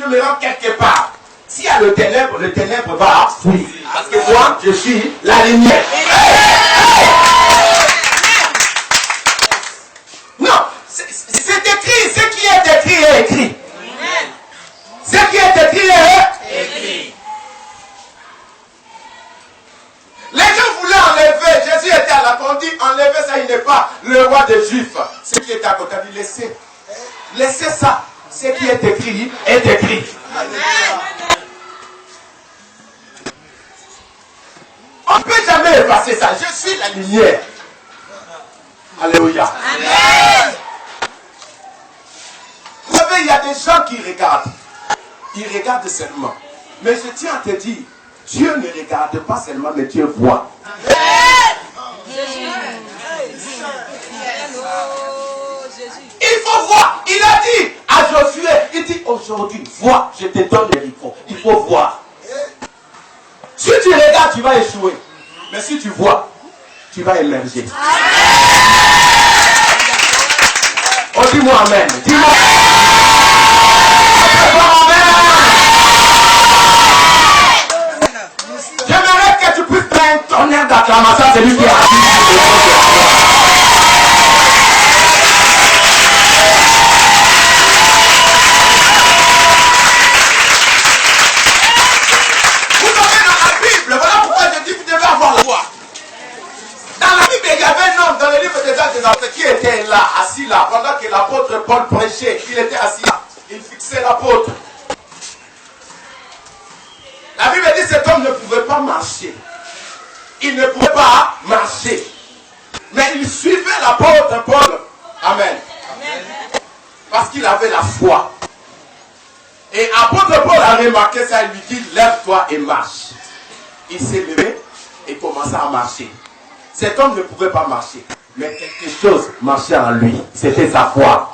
me rends quelque part. S'il y a le ténèbre va fuir. Parce que moi, je suis la lumière. Non, c'est écrit. Ce qui est écrit est écrit. Ce qui est écrit est écrit. Les gens voulaient enlever. Jésus était à la croix. On dit enlever ça, il n'est pas le roi des Juifs. Ce qui est à côté, il dit laissez. Laissez ça. Ce qui est écrit est écrit. On ne peut jamais effacer ça. Je suis la lumière. Alléluia. Amen. Vous savez, il y a des gens qui regardent. Ils regardent seulement. Mais je tiens à te dire, Dieu ne regarde pas seulement, mais Dieu voit. Il faut voir. Il a dit à Josué, il dit aujourd'hui, vois, je te donne les micros. Il faut voir. Si tu regardes, tu vas échouer. Mais si tu vois, tu vas émerger. Oh, dis-moi amen. Dis-moi amen. J'aimerais que tu puisses faire un tonnerre d'acclamation à celui qui est assis. Qui était là, assis là, pendant que l'apôtre Paul prêchait, il était assis là, il fixait l'apôtre. La Bible dit que cet homme ne pouvait pas marcher. Il ne pouvait pas marcher. Mais il suivait l'apôtre Paul. Amen. Parce qu'il avait la foi. Et l'apôtre Paul a remarqué ça, il lui dit, lève-toi et marche. Il s'est levé et commença à marcher. Cet homme ne pouvait pas marcher. Mais quelque chose marchait en lui. C'était sa foi.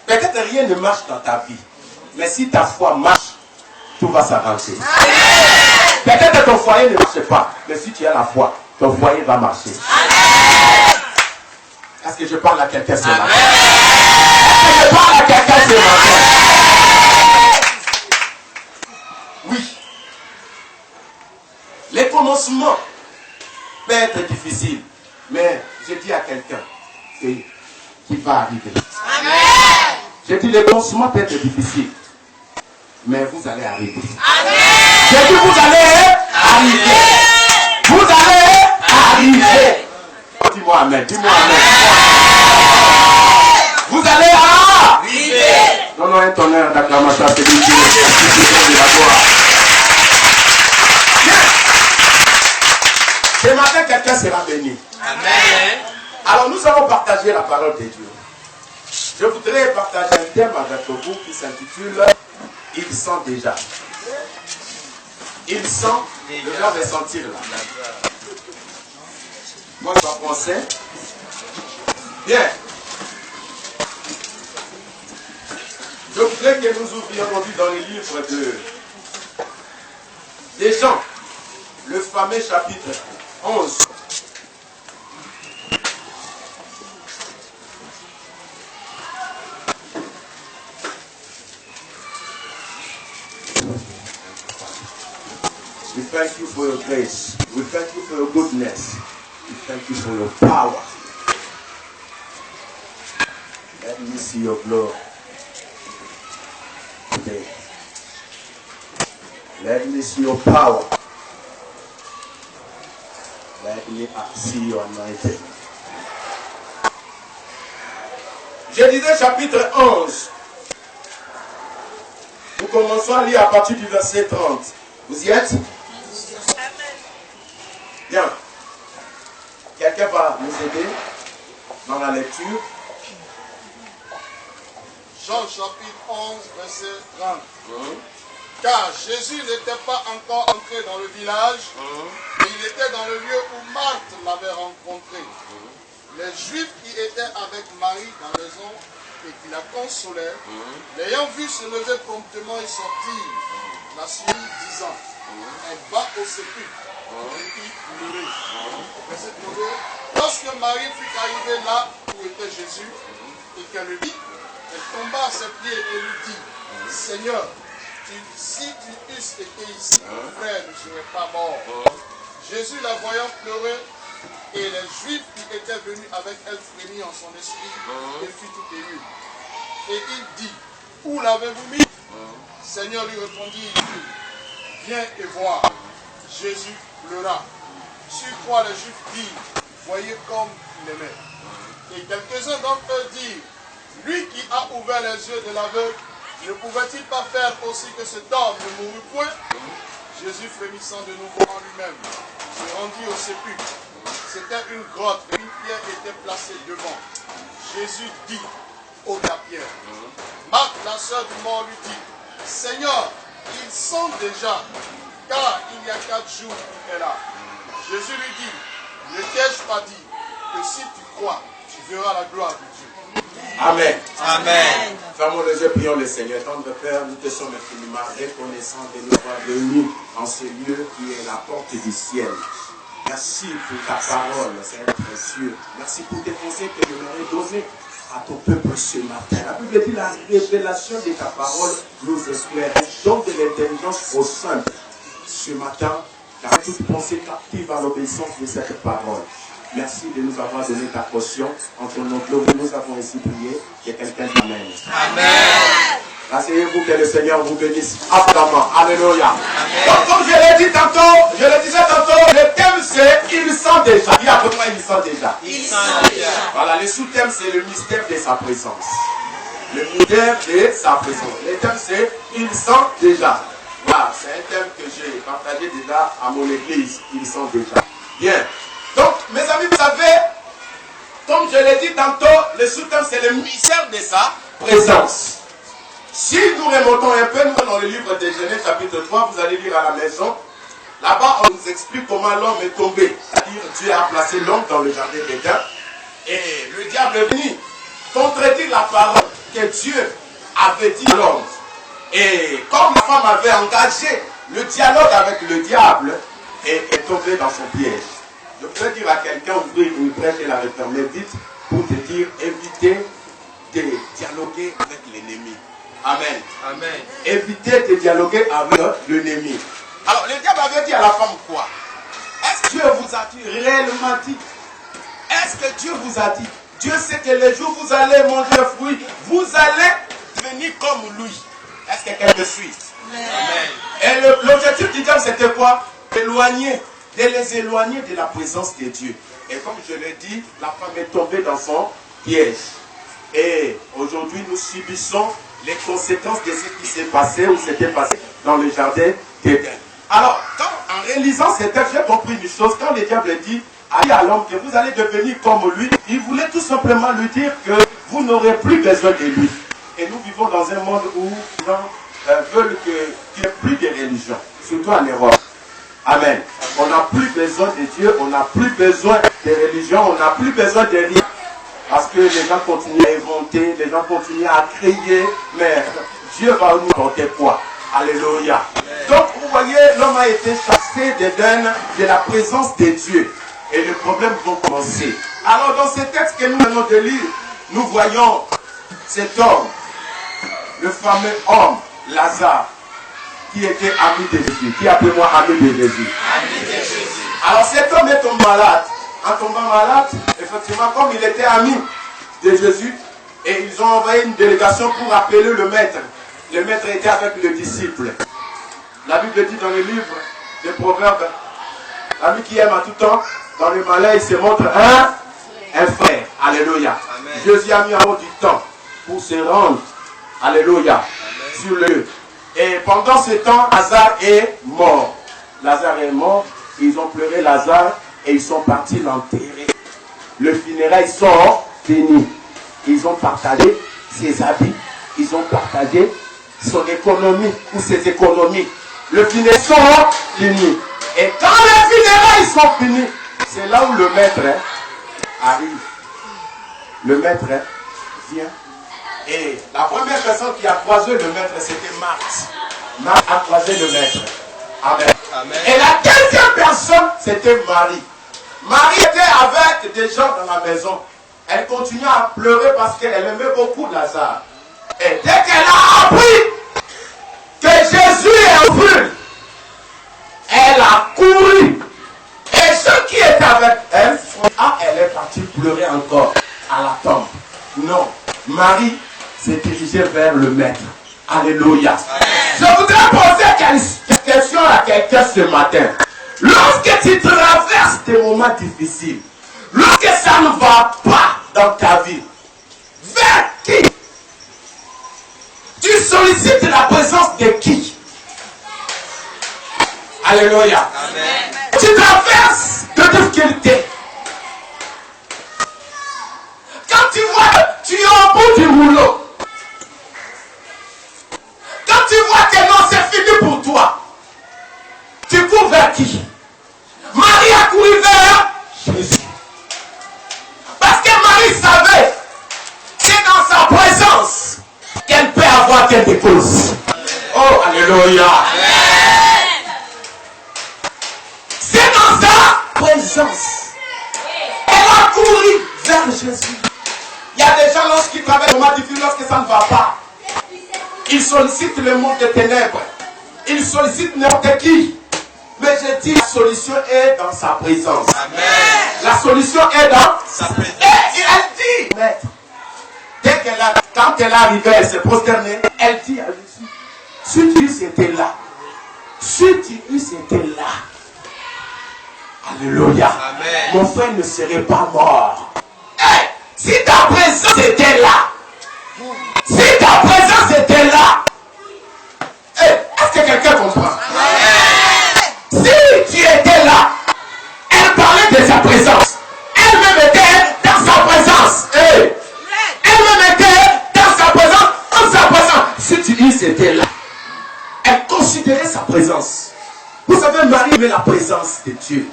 Peut-être rien ne marche dans ta vie. Mais si ta foi marche, tout va s'arranger. Peut-être ton foyer ne marche pas. Mais si tu as la foi, ton foyer va marcher. Est-ce que je parle à quelqu'un ce matin? Est-ce que je parle à quelqu'un ce matin? Oui. Les commencements peut être difficile, mais je dis à quelqu'un qui va arriver. Amen. Je dis le commencement peut être difficile, mais vous allez arriver. Amen. Je dis vous allez arriver. Vous allez arriver. Oh, dis-moi amen. Dis-moi amen. Vous allez arriver. Non, un tonnerre d'acclamation à celui qui est de la gloire. Ce matin, quelqu'un sera béni. Amen. Alors, nous allons partager la parole de Dieu. Je voudrais partager un thème avec vous qui s'intitule « Il sent déjà ». Il sent, je vais ressentir là. Moi, je vais penser. Bien. Je voudrais que nous ouvrions aujourd'hui dans les livres des Jean, le fameux chapitre 11. We thank you for your grace. We thank you for your goodness. We thank you for your power. Let me see your glory today. Let me see your power. Let me see your anointing. Je disais chapitre 11. Nous commençons à lire à partir du verset 30. Vous y êtes? Bien. Quelqu'un va nous aider dans la lecture. Jean chapitre 11, verset 30. Car Jésus n'était pas encore entré dans le village, mais il était dans le lieu où Marthe l'avait rencontré. Les Juifs qui étaient avec Marie dans la maison et qui la consolaient, l'ayant vu se lever promptement et sortir, la suivit disant, elle va au sépulcre, et y pleurer. Verset 32. Lorsque Marie fut arrivée là où était Jésus, et qu'elle le vit, Elle tomba à ses pieds et lui dit, Seigneur, si tu eusses été ici, mon frère ne serait pas mort. Jésus, la voyant pleurer, et les Juifs qui étaient venus avec elle frémirent en son esprit et fut tout ému. Et il dit, où l'avez-vous mis? Seigneur lui répondit, viens et vois. Jésus pleura. Sur quoi les Juifs dirent, voyez comme il aimait. Et quelques-uns d'entre eux dirent, lui qui a ouvert les yeux de l'aveugle, ne pouvait-il pas faire aussi que cet homme ne mourût point? Jésus, frémissant de nouveau en lui-même, se rendit au sépulcre. C'était une grotte et une pierre était placée devant. Jésus dit au la pierre. Marthe, la sœur du mort, lui dit, Seigneur, il sent déjà, car il y a 4 jours qu'il est là. Jésus lui dit, ne t'ai-je pas dit que si tu crois, tu verras la gloire de Dieu. Amen. Amen. Fermons les yeux, prions le Seigneur. Tendre Père, nous te sommes infiniment reconnaissants de nous avoir réunis en ce lieu qui est la porte du ciel. Merci pour ta parole, c'est précieux. Merci pour tes conseils que tu m'aurais donnés à ton peuple ce matin. La Bible dit la révélation de ta parole nous éclaire. Donne de l'intelligence aux saints ce matin, car toute pensée captive à l'obéissance de cette parole. Merci de nous avoir donné ta caution. En ton nom glorieux, nous avons ainsi prié. Que quelqu'un dit Amen. Amen. Asseyez-vous, que le Seigneur vous bénisse abondamment. Alléluia. Donc, comme je l'ai dit tantôt, je le disais tantôt, le thème c'est il sent déjà. Dis à peu près il sent déjà. Il sent déjà. Voilà, le sous-thème c'est le mystère de sa présence. Le mystère de sa présence. Le thème c'est il sent déjà. Voilà, c'est un thème que j'ai partagé déjà à mon église. Il sent déjà. Bien. Donc, mes amis, vous savez, comme je l'ai dit tantôt, le sous-thème c'est le mystère de sa présence. Si nous remontons un peu, nous dans le livre de Genèse chapitre 3, vous allez lire à la maison. Là-bas, on nous explique comment l'homme est tombé. C'est-à-dire, Dieu a placé l'homme dans le jardin d'Éden. Et le diable est venu contredire la parole que Dieu avait dit à l'homme. Et comme la femme avait engagé le dialogue avec le diable, et est tombée dans son piège. Je peux dire à quelqu'un, ouvrir une brèche et la refermer vite, pour te dire, évitez de dialoguer avec l'ennemi. Amen. Amen. Évitez de dialoguer avec l'ennemi. Alors, le diable avait dit à la femme quoi? Est-ce que Dieu vous a dit, réellement dit? Est-ce que Dieu vous a dit? Dieu sait que le jour où vous allez manger le fruit, vous allez devenir comme lui. Est-ce que quelqu'un me suit? Amen. Et l'objectif du diable, c'était quoi? De les éloigner de la présence de Dieu. Et comme je l'ai dit, la femme est tombée dans son piège. Et aujourd'hui, nous subissons les conséquences de ce qui s'est passé ou s'était passé dans le jardin d'Éden. Alors, en réalisant ces textes, j'ai compris une chose. Quand le diable dit à l'homme que vous allez devenir comme lui, il voulait tout simplement lui dire que vous n'aurez plus besoin de lui. Et nous vivons dans un monde où les gens veulent qu'il n'y ait plus de religion, surtout en Europe. Amen. On n'a plus besoin de Dieu, on n'a plus besoin de religion, on n'a plus besoin de rien. Parce que les gens continuent à inventer, les gens continuent à crier, mais Dieu va nous porter quoi? Alléluia. Donc vous voyez, l'homme a été chassé d'Éden, de la présence de Dieu. Et les problèmes vont commencer. Alors dans ce texte que nous venons de lire, nous voyons cet homme, le fameux homme, Lazare, qui était ami de Jésus. Qui appelle-moi ami de Jésus? Ami de Jésus. Alors cet homme est tombé malade. En tombant malade, effectivement, comme il était ami de Jésus, et ils ont envoyé une délégation pour appeler le maître. Le maître était avec le disciple. La Bible dit dans le livre des Proverbes, l'ami qui aime à tout temps, dans le malheur, il se montre un frère. Alléluia. Amen. Jésus a mis en haut du temps pour se rendre, alléluia, amen, sur le lieu. Et pendant ce temps, Lazare est mort. Lazare est mort, ils ont pleuré Lazare et ils sont partis l'enterrer. Le funérail sont finis. Ils ont partagé ses habits, ils ont partagé son économie ou ses économies. Le funérail sont finis. Et quand les funérailles sont finis, c'est là où le maître arrive. Le maître vient. Et la première personne qui a croisé le maître, c'était Marthe. Marthe a croisé le maître. Amen. Amen. Et la deuxième personne, c'était Marie. Marie était avec des gens dans la maison. Elle continuait à pleurer parce qu'elle aimait beaucoup Lazare. Et dès qu'elle a appris que Jésus est venu, elle a couru. Et ceux qui étaient avec elle, elle est partie pleurer encore à la tombe. Non, Marie s'est dirigée vers le maître. Alléluia. Je voudrais poser cette question à quelqu'un ce matin. Lorsque tu traverses des moments difficiles, lorsque ça ne va pas dans ta vie, vers qui tu sollicites la présence de qui? Alléluia. Amen. Tu traverses de difficultés. Quand tu vois que tu es au bout du rouleau, quand tu vois que non, c'est fini pour toi, tu cours vers qui? Marie a couru vers Jésus. Parce que Marie savait que c'est dans sa présence qu'elle peut avoir quelque chose. Oh, alléluia. C'est dans sa présence. Elle a couru vers Jésus. Il y a des gens lorsqu'ils traversent un moment difficile, lorsque ça ne va pas, ils sollicitent le monde des ténèbres. Ils sollicitent n'importe qui. Mais je dis, la solution est dans sa présence. Amen. La solution est dans sa présence. Et elle dit, maître, quand elle est arrivée, elle s'est prosternée, elle dit à Jésus, si tu étais là, si tu étais là, alléluia, amen, mon frère ne serait pas mort. Hey, si ta présence était là, si ta présence était là, hey, est-ce que quelqu'un comprend? Amen. Si tu étais là, elle parlait de sa présence. Elle me mettait dans sa présence. Hey. Elle me mettait dans sa présence, Si tu dis c'était là, elle considérait sa présence. Vous savez, Marie aimait la présence de Dieu.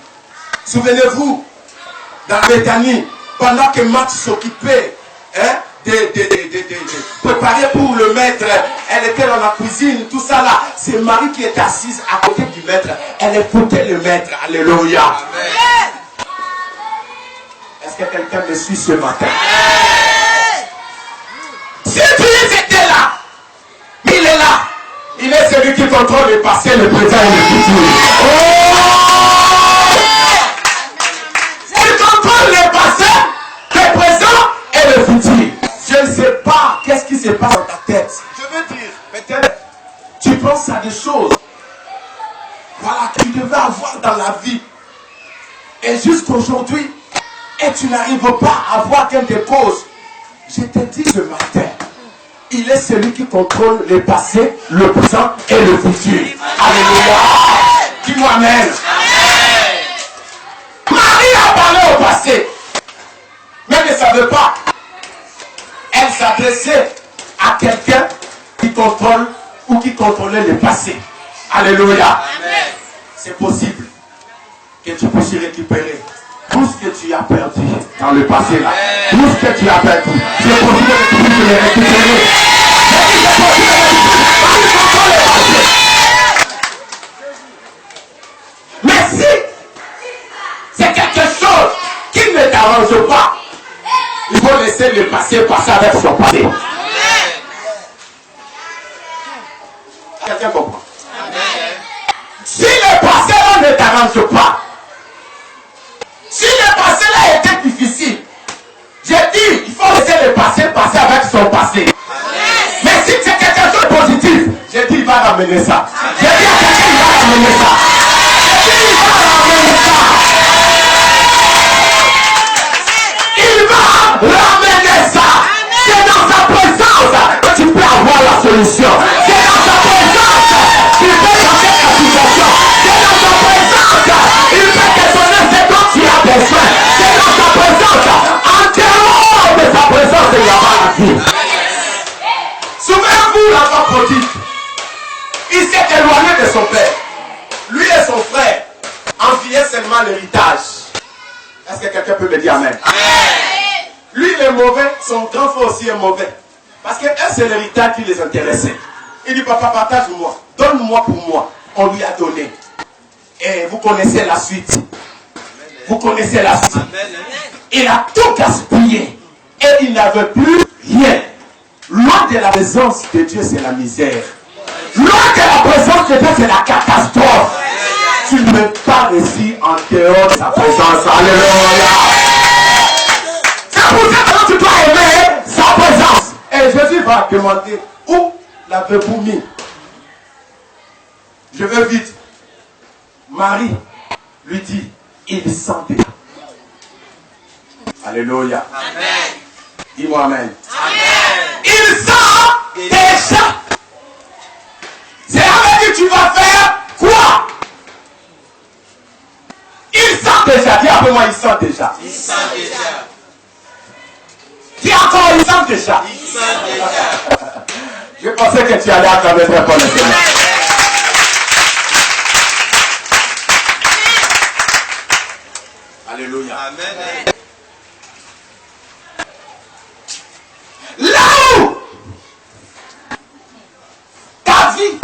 Souvenez-vous, dans Béthanie, pendant que Marthe s'occupait de préparer pour le maître, elle était dans la cuisine, tout ça là. C'est Marie qui était assise à côté du maître. Elle écoutait le maître. Alléluia. Amen. Est-ce que quelqu'un me suit ce matin? Si Dieu était là, il est là. Il est celui qui contrôle le passé, le présent et le futur. Oh! Il contrôle le passé, le présent et le futur. Je ne sais pas qu'est-ce qui se passe dans ta tête. Je veux dire, peut-être tu penses à des choses, voilà, que tu devais avoir dans la vie. Et jusqu'aujourd'hui, et tu n'arrives pas à voir qu'elle te pose. Je te dis ce matin, il est celui qui contrôle le passé, le présent et le futur. Alléluia. Dis-moi amen. Marie a parlé au passé, mais elle ne savait pas. Elle s'adressait à quelqu'un qui contrôle ou qui contrôlait le passé. Alléluia. C'est possible que tu puisses récupérer tout ce que tu as perdu dans le passé là. Tout ce que tu as perdu. C'est possible que tu puisses le récupérer. C'est possible que tu puisses le passé. Mais si c'est quelque chose qui ne t'arrange pas, il faut laisser le passé passer avec son passé. Quelqu'un comprend? Si le passé là ne t'arrange pas, si le passé là était difficile, j'ai dit, il faut laisser le passé passer avec son passé. Mais si c'est quelque chose de positif, j'ai dit, il va ramener ça. J'ai dit à quelqu'un, il va ramener ça. J'ai dit, il va ramener ça. Il va ramener ça. C'est dans sa présence que tu peux avoir la solution. C'est dans sa présence qu'il peut changer ta situation. C'est dans sa présence il peut te donner ce dont tu as besoin. C'est dans sa présence. En dehors de sa présence, il y aura la vie. Souvenez-vous l'enfant prodigue. Il s'est éloigné de son père. Lui et son frère enviaient seulement l'héritage. Est-ce que quelqu'un peut me dire amen? Lui il est mauvais, son grand frère aussi est mauvais. Parce que c'est l'héritage qui les intéressait. Il dit, papa, partage-moi. Donne-moi pour moi. On lui a donné. Et vous connaissez la suite. Vous connaissez la suite. Il a tout gaspillé. Et il n'avait plus rien. Loin de la présence de Dieu, c'est la misère. Loin de la présence de Dieu, c'est la catastrophe. Tu ne peux pas réussir en dehors de sa présence. Alléluia. C'est pour ça que tu dois aimer sa présence. Et Jésus va demander où l'avez-vous mis? Je veux vite. Marie lui dit, il sent déjà. Alléluia. Amen. Dis-moi amen. Amen. Il sent déjà. C'est avec que tu vas faire quoi? Il sent déjà. Dis après moi, il sent déjà. Il sent déjà. Dis encore, il sent déjà. Il sent déjà. Je pensais que tu allais à travers ta connaissance. Alléluia. Amen. Là où ta vie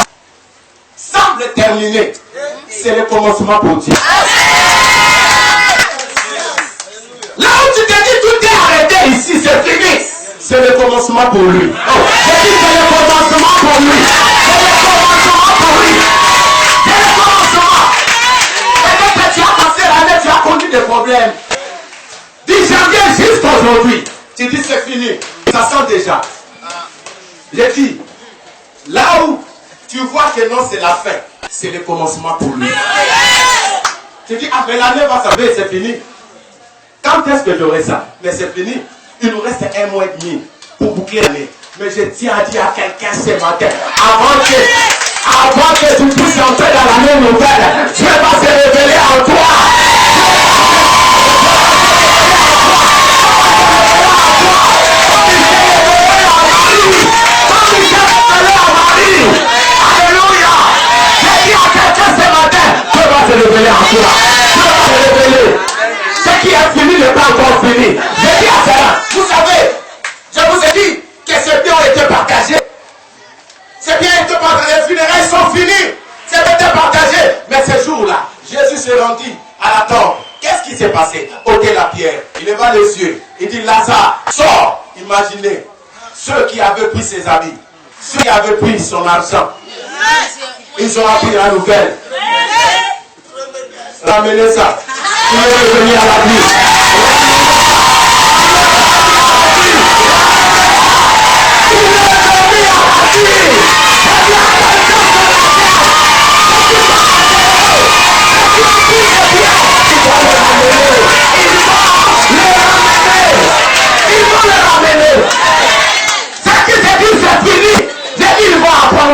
semble terminée, c'est le commencement pour Dieu. Là où tu te dis tout est arrêté ici, c'est fini, c'est le commencement pour lui. Oh, je dis c'est le commencement pour lui. C'est le commencement pour lui. C'est le commencement. Peut-être que tu as passé l'année, tu as connu des problèmes. Du janvier jusqu'à aujourd'hui, tu dis c'est fini. Ça sent déjà. J'ai dit, là où tu vois que non, c'est la fin, c'est le commencement pour lui. Tu dis, ah, mais l'année va s'arrêter, c'est fini. Quand est-ce que j'aurai ça? Mais c'est fini. Il nous reste 1 mois et demi pour boucler l'année. Mais je tiens à dire à quelqu'un ce matin, avant que tu puisses entrer dans l'année nouvelle, Dieu va se révéler en toi. Alléluia. J'ai dit à quelqu'un ce matin, Dieu va se révéler en toi. Dieu va se révéler. Ce qui est fini n'est pas encore fini. J'ai dit à cela, vous savez, je vous ai dit que ces biens ont été partagés. Ces biens ont été partagés, les funérailles sont finies. C'est été partagé. Mais ce jour-là, Jésus se rendit à la tombe. Qu'est-ce qui s'est passé? Ôtez la pierre. Il leva les yeux. Il dit, Lazare, sors. Imaginez, ceux qui avaient pris ses habits, ceux qui avaient pris son argent, ils ont appris la nouvelle. Ramenez ça. Il est revenu à la vie.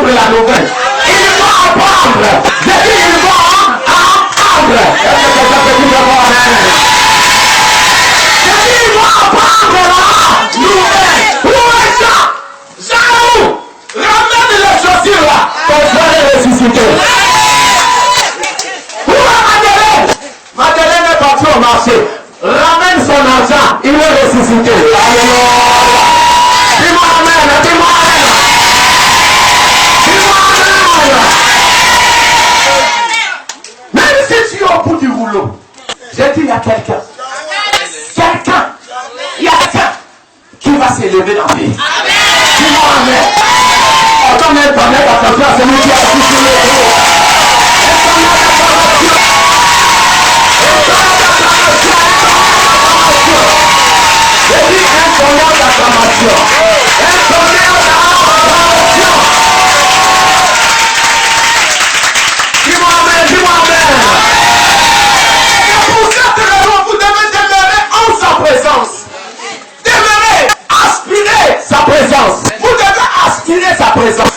La nouvelle. Ils vont apprendre. J'ai dit, ils vont apprendre. Est-ce que quelqu'un peut dire amen? J'ai dit, ils vont apprendre la nouvelle. Où est ça? Jean, ramène les chaussures là. Ton frère est ressuscité. Où est Madeleine? Madeleine est partie au marché. Ramène son argent. Il est ressuscité. Alléluia. Dis-moi amen. Dis-moi amen. Même si tu es au bout du rouleau, j'ai dit il y a quelqu'un qui va s'élever dans la vie. Dis-moi amen. On donne un panneau d'attention à celui qui a assis sur le rouleau. J'ai dit un tonnerre d'acclamation. Un tonnerre d'acclamation. Dis-moi amen, dis-moi amen. Et pour cette raison, vous devez demeurer en sa présence. Demeurer, aspirer sa présence. Vous devez aspirer sa présence.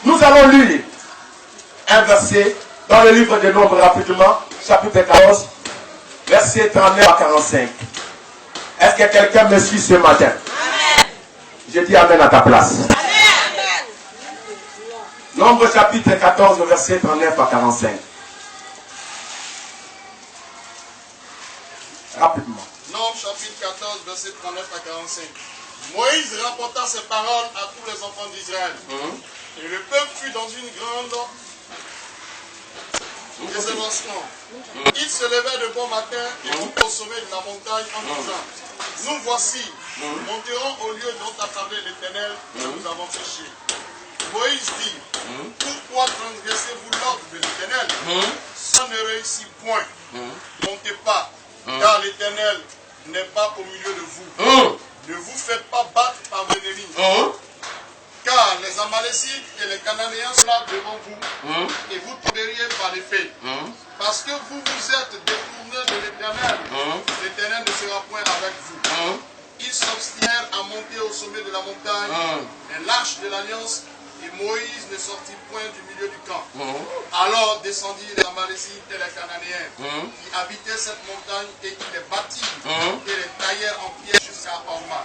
Nous allons lire un verset dans le livre de Nombres rapidement, chapitre 14, verset 39 à 45. Est-ce que quelqu'un me suit ce matin? Amen. Je dis amen à ta place. Amen. Nombre chapitre 14, verset 39 à 45. Rapidement. Nombre chapitre 14, verset 39 à 45. Moïse rapporta ces paroles à tous les enfants d'Israël. Et le peuple fut dans une grande désévancement. Ils se levaient de bon matin et montaient au sommet de la montagne en disant, nous voici, monterons au lieu dont a parlé l'Éternel, nous avons péché. Moïse dit, pourquoi transgressez-vous l'ordre de l'Éternel? Ça ne réussit point. Montez pas, car l'Éternel n'est pas au milieu de vous. Ne vous faites pas battre par vos ennemis. Car les Amalécites et les Cananéens sont là devant vous, et vous tomberiez par l'épée. Parce que vous vous êtes détournés de l'Éternel, l'Éternel ne sera point avec vous. Ils s'obstinèrent à monter au sommet de la montagne, et l'arche de l'alliance, et Moïse ne sortit point du milieu du camp. Alors descendirent les Amalécites et les Cananéens, qui habitaient cette montagne, et qui les bâtirent, et les taillèrent en pierre jusqu'à Horma.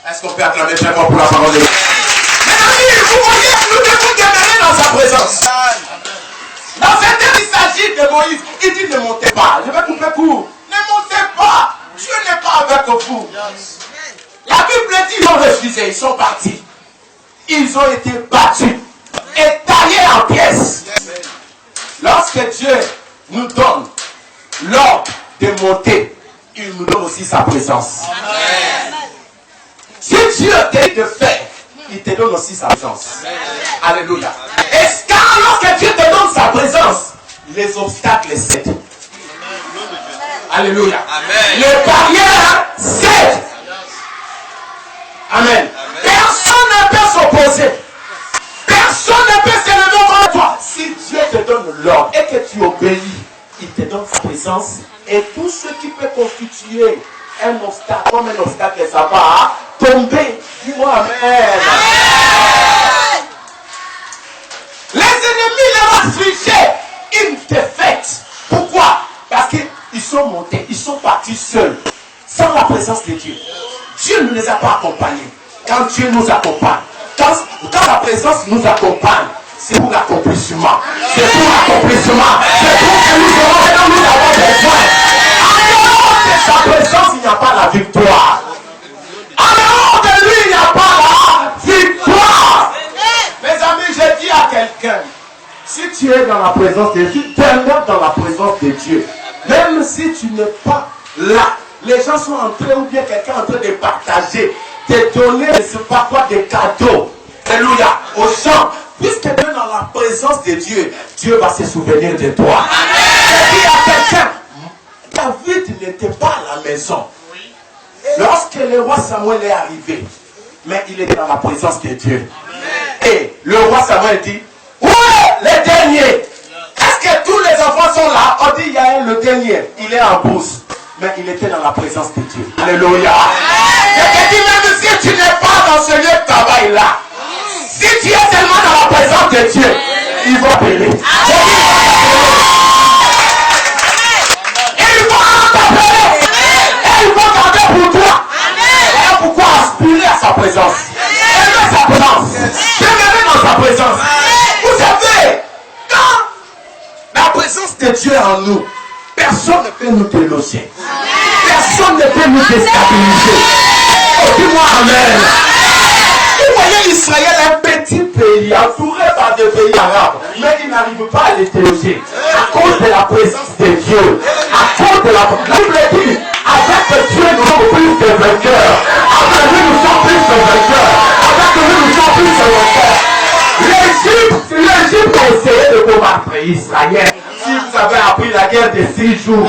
Est-ce qu'on peut acclamer très fort pour la parole de Dieu? Mes amis, vous voyez, nous devons demeurer dans sa présence. Dans ce texte, il s'agit de Moïse. Il dit ne montez pas. Je vais couper court. Ne montez pas. Dieu n'est pas avec vous. La Bible dit ils ont refusé, ils sont partis. Ils ont été battus et taillés en pièces. Lorsque Dieu nous donne l'ordre de monter, il nous donne aussi sa présence. Amen. Si Dieu te dit de faire, il te donne aussi sa présence. Alléluia. Et car lorsque Dieu te donne sa présence, les obstacles cèdent. Alléluia. Amen. Les barrières cèdent. Amen. Personne ne peut s'opposer. Personne ne peut s'élever contre toi. Si Dieu te donne l'ordre et que tu obéis, il te donne sa présence. Et tout ce qui peut constituer un obstacle, comme un obstacle, ça va tomber. Dis-moi amen. Amen. Les ennemis leur ont infligé une défaite. Pourquoi? Parce qu'ils sont montés, ils sont partis seuls, sans la présence de Dieu. Dieu ne les a pas accompagnés. Quand Dieu nous accompagne, quand la présence nous accompagne, c'est pour l'accomplissement. C'est pour l'accomplissement. C'est pour que nous aurons ce dont nous avons besoin. En dehors de sa présence, il n'y a pas la victoire. En dehors de lui, il n'y a pas la victoire. Mes amis, je dis à quelqu'un, si tu es dans la présence de Dieu, demeure dans la présence de Dieu. Même si tu n'es pas là, les gens sont en train, ou bien quelqu'un en train de partager, de donner, je ne sais pas quoi, des cadeaux. Alléluia. Aux gens. Puisque tu es dans la présence de Dieu, Dieu va se souvenir de toi. Je dis à quelqu'un, David n'était pas à la maison. Lorsque le roi Samuel est arrivé, mais il était dans la présence de Dieu. Et le roi Samuel dit, où est le dernier? Est-ce que tous les enfants sont là? On dit, il y a le dernier. Il est en bourse. Mais il était dans la présence de Dieu. Alléluia. Je te dis, même si tu n'es pas dans ce lieu de travail là, si tu es tellement dans la présence de Dieu, il va t'appeler. Il va t'appeler. Et il va garder pour toi. Et pourquoi aspirer à sa présence? Aimer sa présence. Demeurer dans sa présence. Vous savez, quand la présence de Dieu est en nous, personne ne peut nous déloger. Personne ne peut nous déstabiliser. Oh, dis-moi amen. Vous voyez Israël, un petit pays entouré par des pays arabes, mais il n'arrive pas à les déloger à cause de la présence de Dieu. À cause de la Bible dit, avec Dieu nous sommes plus de vainqueurs. Avec lui nous sommes plus de vainqueurs. Avec lui nous sommes plus de vainqueurs. L'Égypte a essayé de combattre Israël. Si vous avez appris la guerre des 6 jours,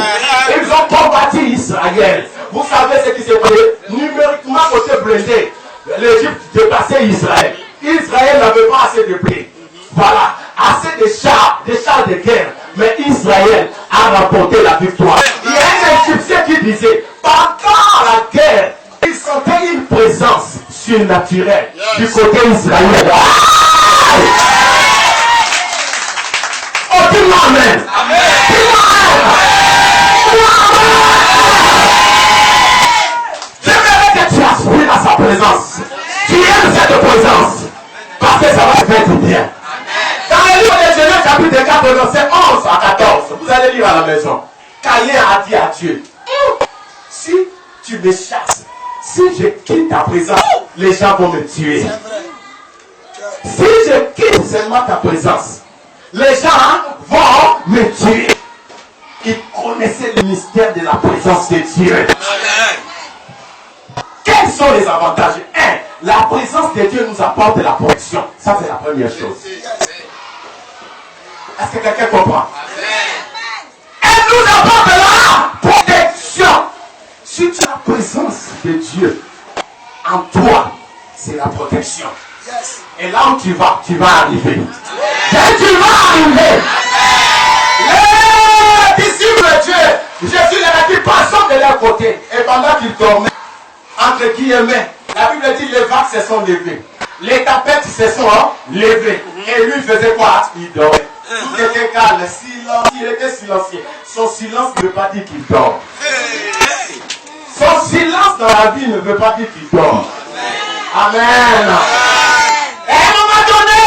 ils ont combattu Israël. Vous savez ce qui s'est passé? Numériquement, côté blindé, l'Égypte dépassait Israël. Israël n'avait pas assez de blé. Voilà, assez de chars de guerre. Mais Israël a remporté la victoire. Il y a un Égyptien qui disait, pendant la guerre, il sentait une présence surnaturelle du côté israélien. Oh, dis-moi amen. Dis-moi amen. J'aimerais que tu aspires à sa présence. Tu aimes cette présence. Parce que ça va te faire du bien. Dans le livre de Genèse chapitre 4, verset 11 à 14, vous allez lire à la maison. Caïn a dit à Dieu, si tu me chasses, si je quitte ta présence, les gens vont me tuer. Si je quitte seulement ta présence, les gens vont me tuer. Il connaissait le mystère de la présence de Dieu. sont les avantages? La présence de Dieu nous apporte la protection. Ça, c'est la première chose. Est-ce que quelqu'un comprend? Elle nous apporte la protection. Si tu as la présence de Dieu en toi, c'est la protection. Et là où tu vas arriver. Et tu vas arriver. Les disciples de Dieu, Jésus leur a dit, passons de leur côté. Et pendant qu'ils dormaient, entre guillemets, la Bible dit les vagues se sont levées. Les tempêtes se sont levées. Et lui faisait quoi? Il dormait. Tout était calme, silence, il était silencieux. Son silence ne veut pas dire qu'il dort. Son silence dans la vie ne veut pas dire qu'il dort. Amen. Et à un moment donné,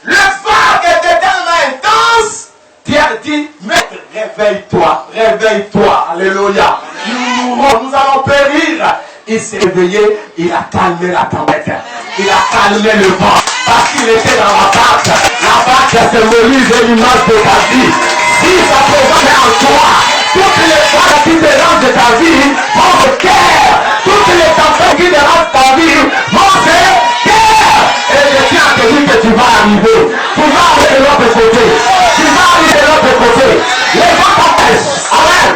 le vague était tellement intense, Pierre dit, maître, réveille-toi, réveille-toi. Alléluia. Nous mourrons, nous allons périr. Il s'est réveillé, il a calmé la tempête. Il a calmé le vent. Parce qu'il était dans la barque. La barque symbolise l'image de ta vie. Si sa présence est en toi, toutes les fois qui dérangent de ta vie vont se taire. Toutes les tempêtes qui dérangent ta vie vont se taire. Et je tiens à te dire que tu vas arriver. Tu vas arriver de l'autre côté. Tu vas arriver de l'autre côté. Les gens t'empêchent. Amen.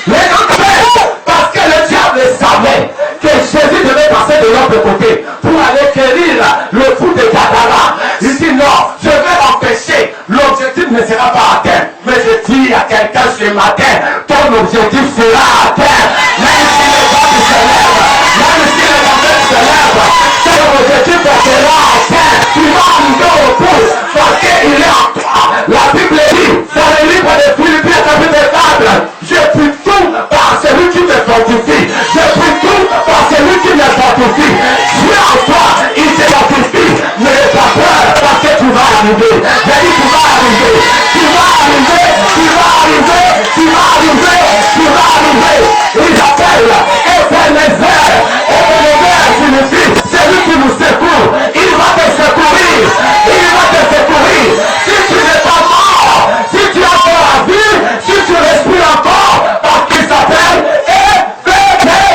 Les gens t'empêchent. Parce que le diable savait que Jésus devait passer de l'autre côté pour aller guérir le fou de Gadara. Il dit non, je vais l'empêcher. L'objectif ne sera pas atteint. Mais je dis à quelqu'un ce matin, ton objectif sera atteint. Même si les gens se lèvent, même si les tempêtes se lèvent, ton objectif sera atteint. Tu vas arriver au bout parce qu'il est en toi. La Bible dit, dans le livre de Philippiens chapitre 4, je puis tout par celui qui me fortifie. Je puis tout par celui qui me fortifie. Dieu en toi, il te fortifie. Ne n'aie pas peur parce que tu vas arriver. J'ai dit tu vas arriver. Tu vas arriver. Tu vas arriver. Tu vas arriver. Tu vas arriver. Il appelle Ebenezer. Ebenezer signifie celui qui nous secourt. Il va te secourir. Il va te secourir. Si tu n'es pas mort, si tu as encore la vie, si tu respires encore, parce qu'il s'appelle Ebenezer.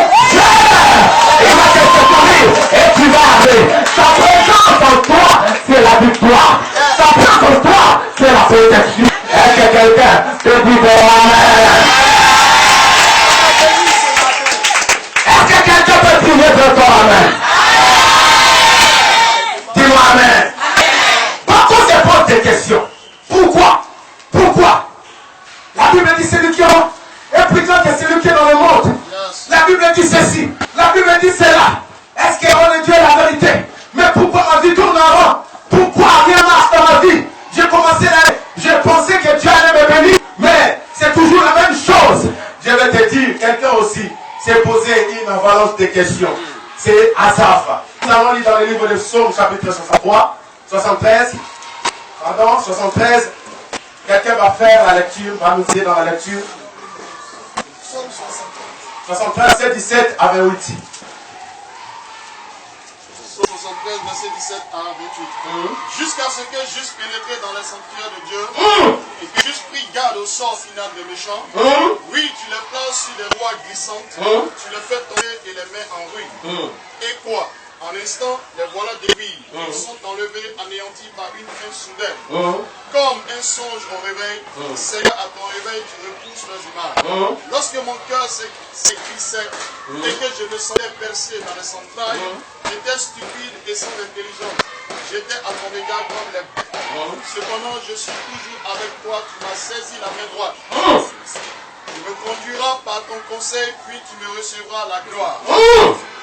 Il va te secourir et tu vas arriver. Sa présence en toi, c'est la victoire. Sa présence en toi, c'est la protection. Est-ce que quelqu'un te dit amen? Est-ce que quelqu'un peut prier pour toi? Amen. Dis-moi amen. Beaucoup se posent des questions. Pourquoi? Pourquoi? La Bible dit celui qui est plus grand que celui qui est dans le monde. La Bible dit ceci. La Bible dit cela. Est-ce que Dieu est la vérité? Mais pourquoi ma vie tourne en rond? Pourquoi rien marche dans ma vie? J'ai commencé l'année. J'ai pensé que Dieu allait me bénir. Mais c'est toujours la même chose. Je vais te dire, quelqu'un aussi s'est posé une avalanche de questions. C'est Asaph. Nous allons lire dans le livre de Psaume chapitre 73. Quelqu'un va faire la lecture, va nous dire dans la lecture. 73, 17 à 28. 73, verset 17 à 28. Jusqu'à ce que j'eusse pénétré dans les sanctuaires de Dieu et que j'eusse pris garde au sort final des méchants. Oui, tu les places sur des voies glissantes, tu les fais tomber et les mets en ruine. Et quoi? En instant, les voilà détruits. Ils sont enlevés, anéantis par une fin soudaine. Comme un songe au réveil, Seigneur, à ton réveil, tu repousses leurs images. Lorsque mon cœur s'écrissait et que je me sentais percé dans les entrailles, j'étais stupide et sans intelligence. J'étais à ton égard comme les bêtes. Cependant, je suis toujours avec toi, tu m'as saisi la main droite. Tu me conduiras par ton conseil, puis tu me recevras la gloire.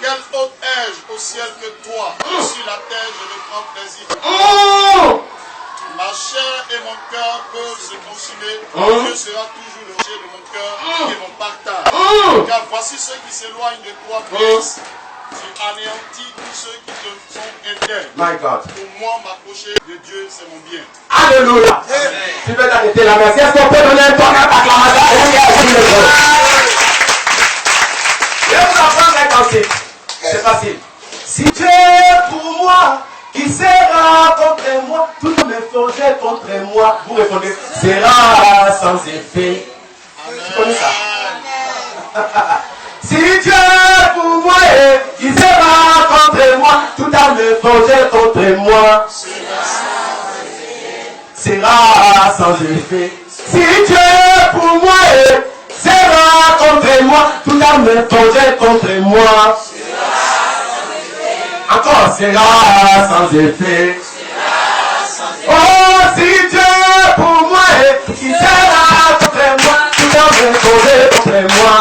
Quel autre ai-je au ciel que toi? Sur la terre, je me prends plaisir. Ma chair et mon cœur peuvent se consumer. Dieu sera toujours le rocher de mon cœur et mon partage. Car voici ceux qui s'éloignent de toi, périssent. Tu anéantis tous ceux qui te sont intègres. My God. Pour moi, m'approcher de Dieu, c'est mon bien. Alléluia. Tu peux t'arrêter la merci. Est-ce qu'on peut donner un tonnerre d'acclamation? Je vais vous apprendre un cantique. C'est facile. Si Dieu est pour moi, qui sera contre moi? Toutes mes forges contre moi. Vous répondez, sera sans effet. Tu connais ça? Si Dieu est pour moi, qui sera contre moi, tout arme forgée contre moi sera sans effet. Si Dieu est pour moi sera contre moi, tout arme forgée contre moi encore sera sans effet. Oh, si Dieu est pour moi qui sera contre moi, tout arme forgée contre moi.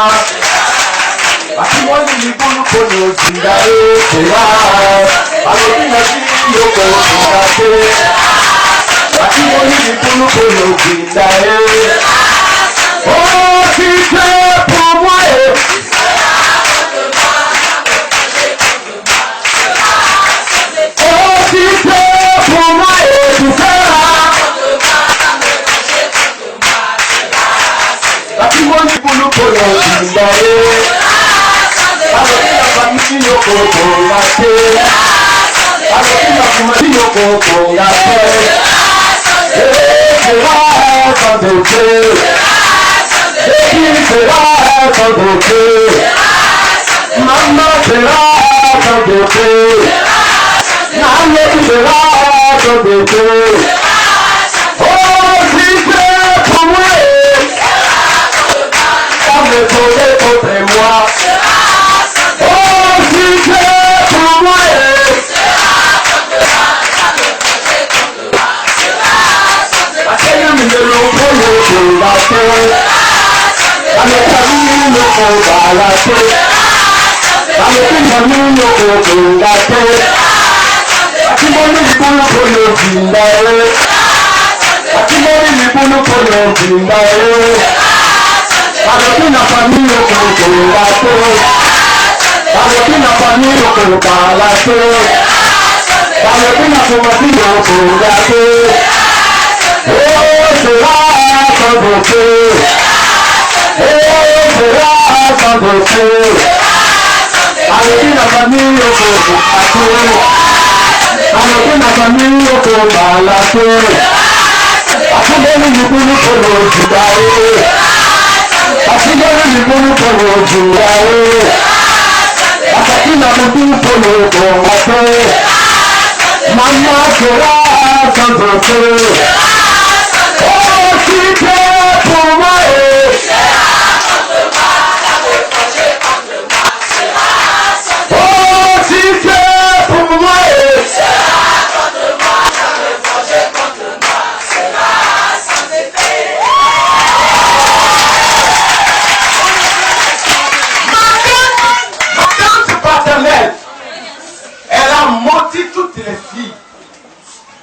Akimoni libulu kono zindae sewa alopina siyo kono Akimoni libulu kono zindae Oh, si c'est pour moi Oh, si c'est pour moi tu seras Akimoni libulu kono zindae Alopina famille yoko kongate Alopina famille yoko kongate Sera sans doute Sera sans doute Maman sera sans doute Maman sera sans doute Oh, si c'est pour moi Ça me faudrait contre moi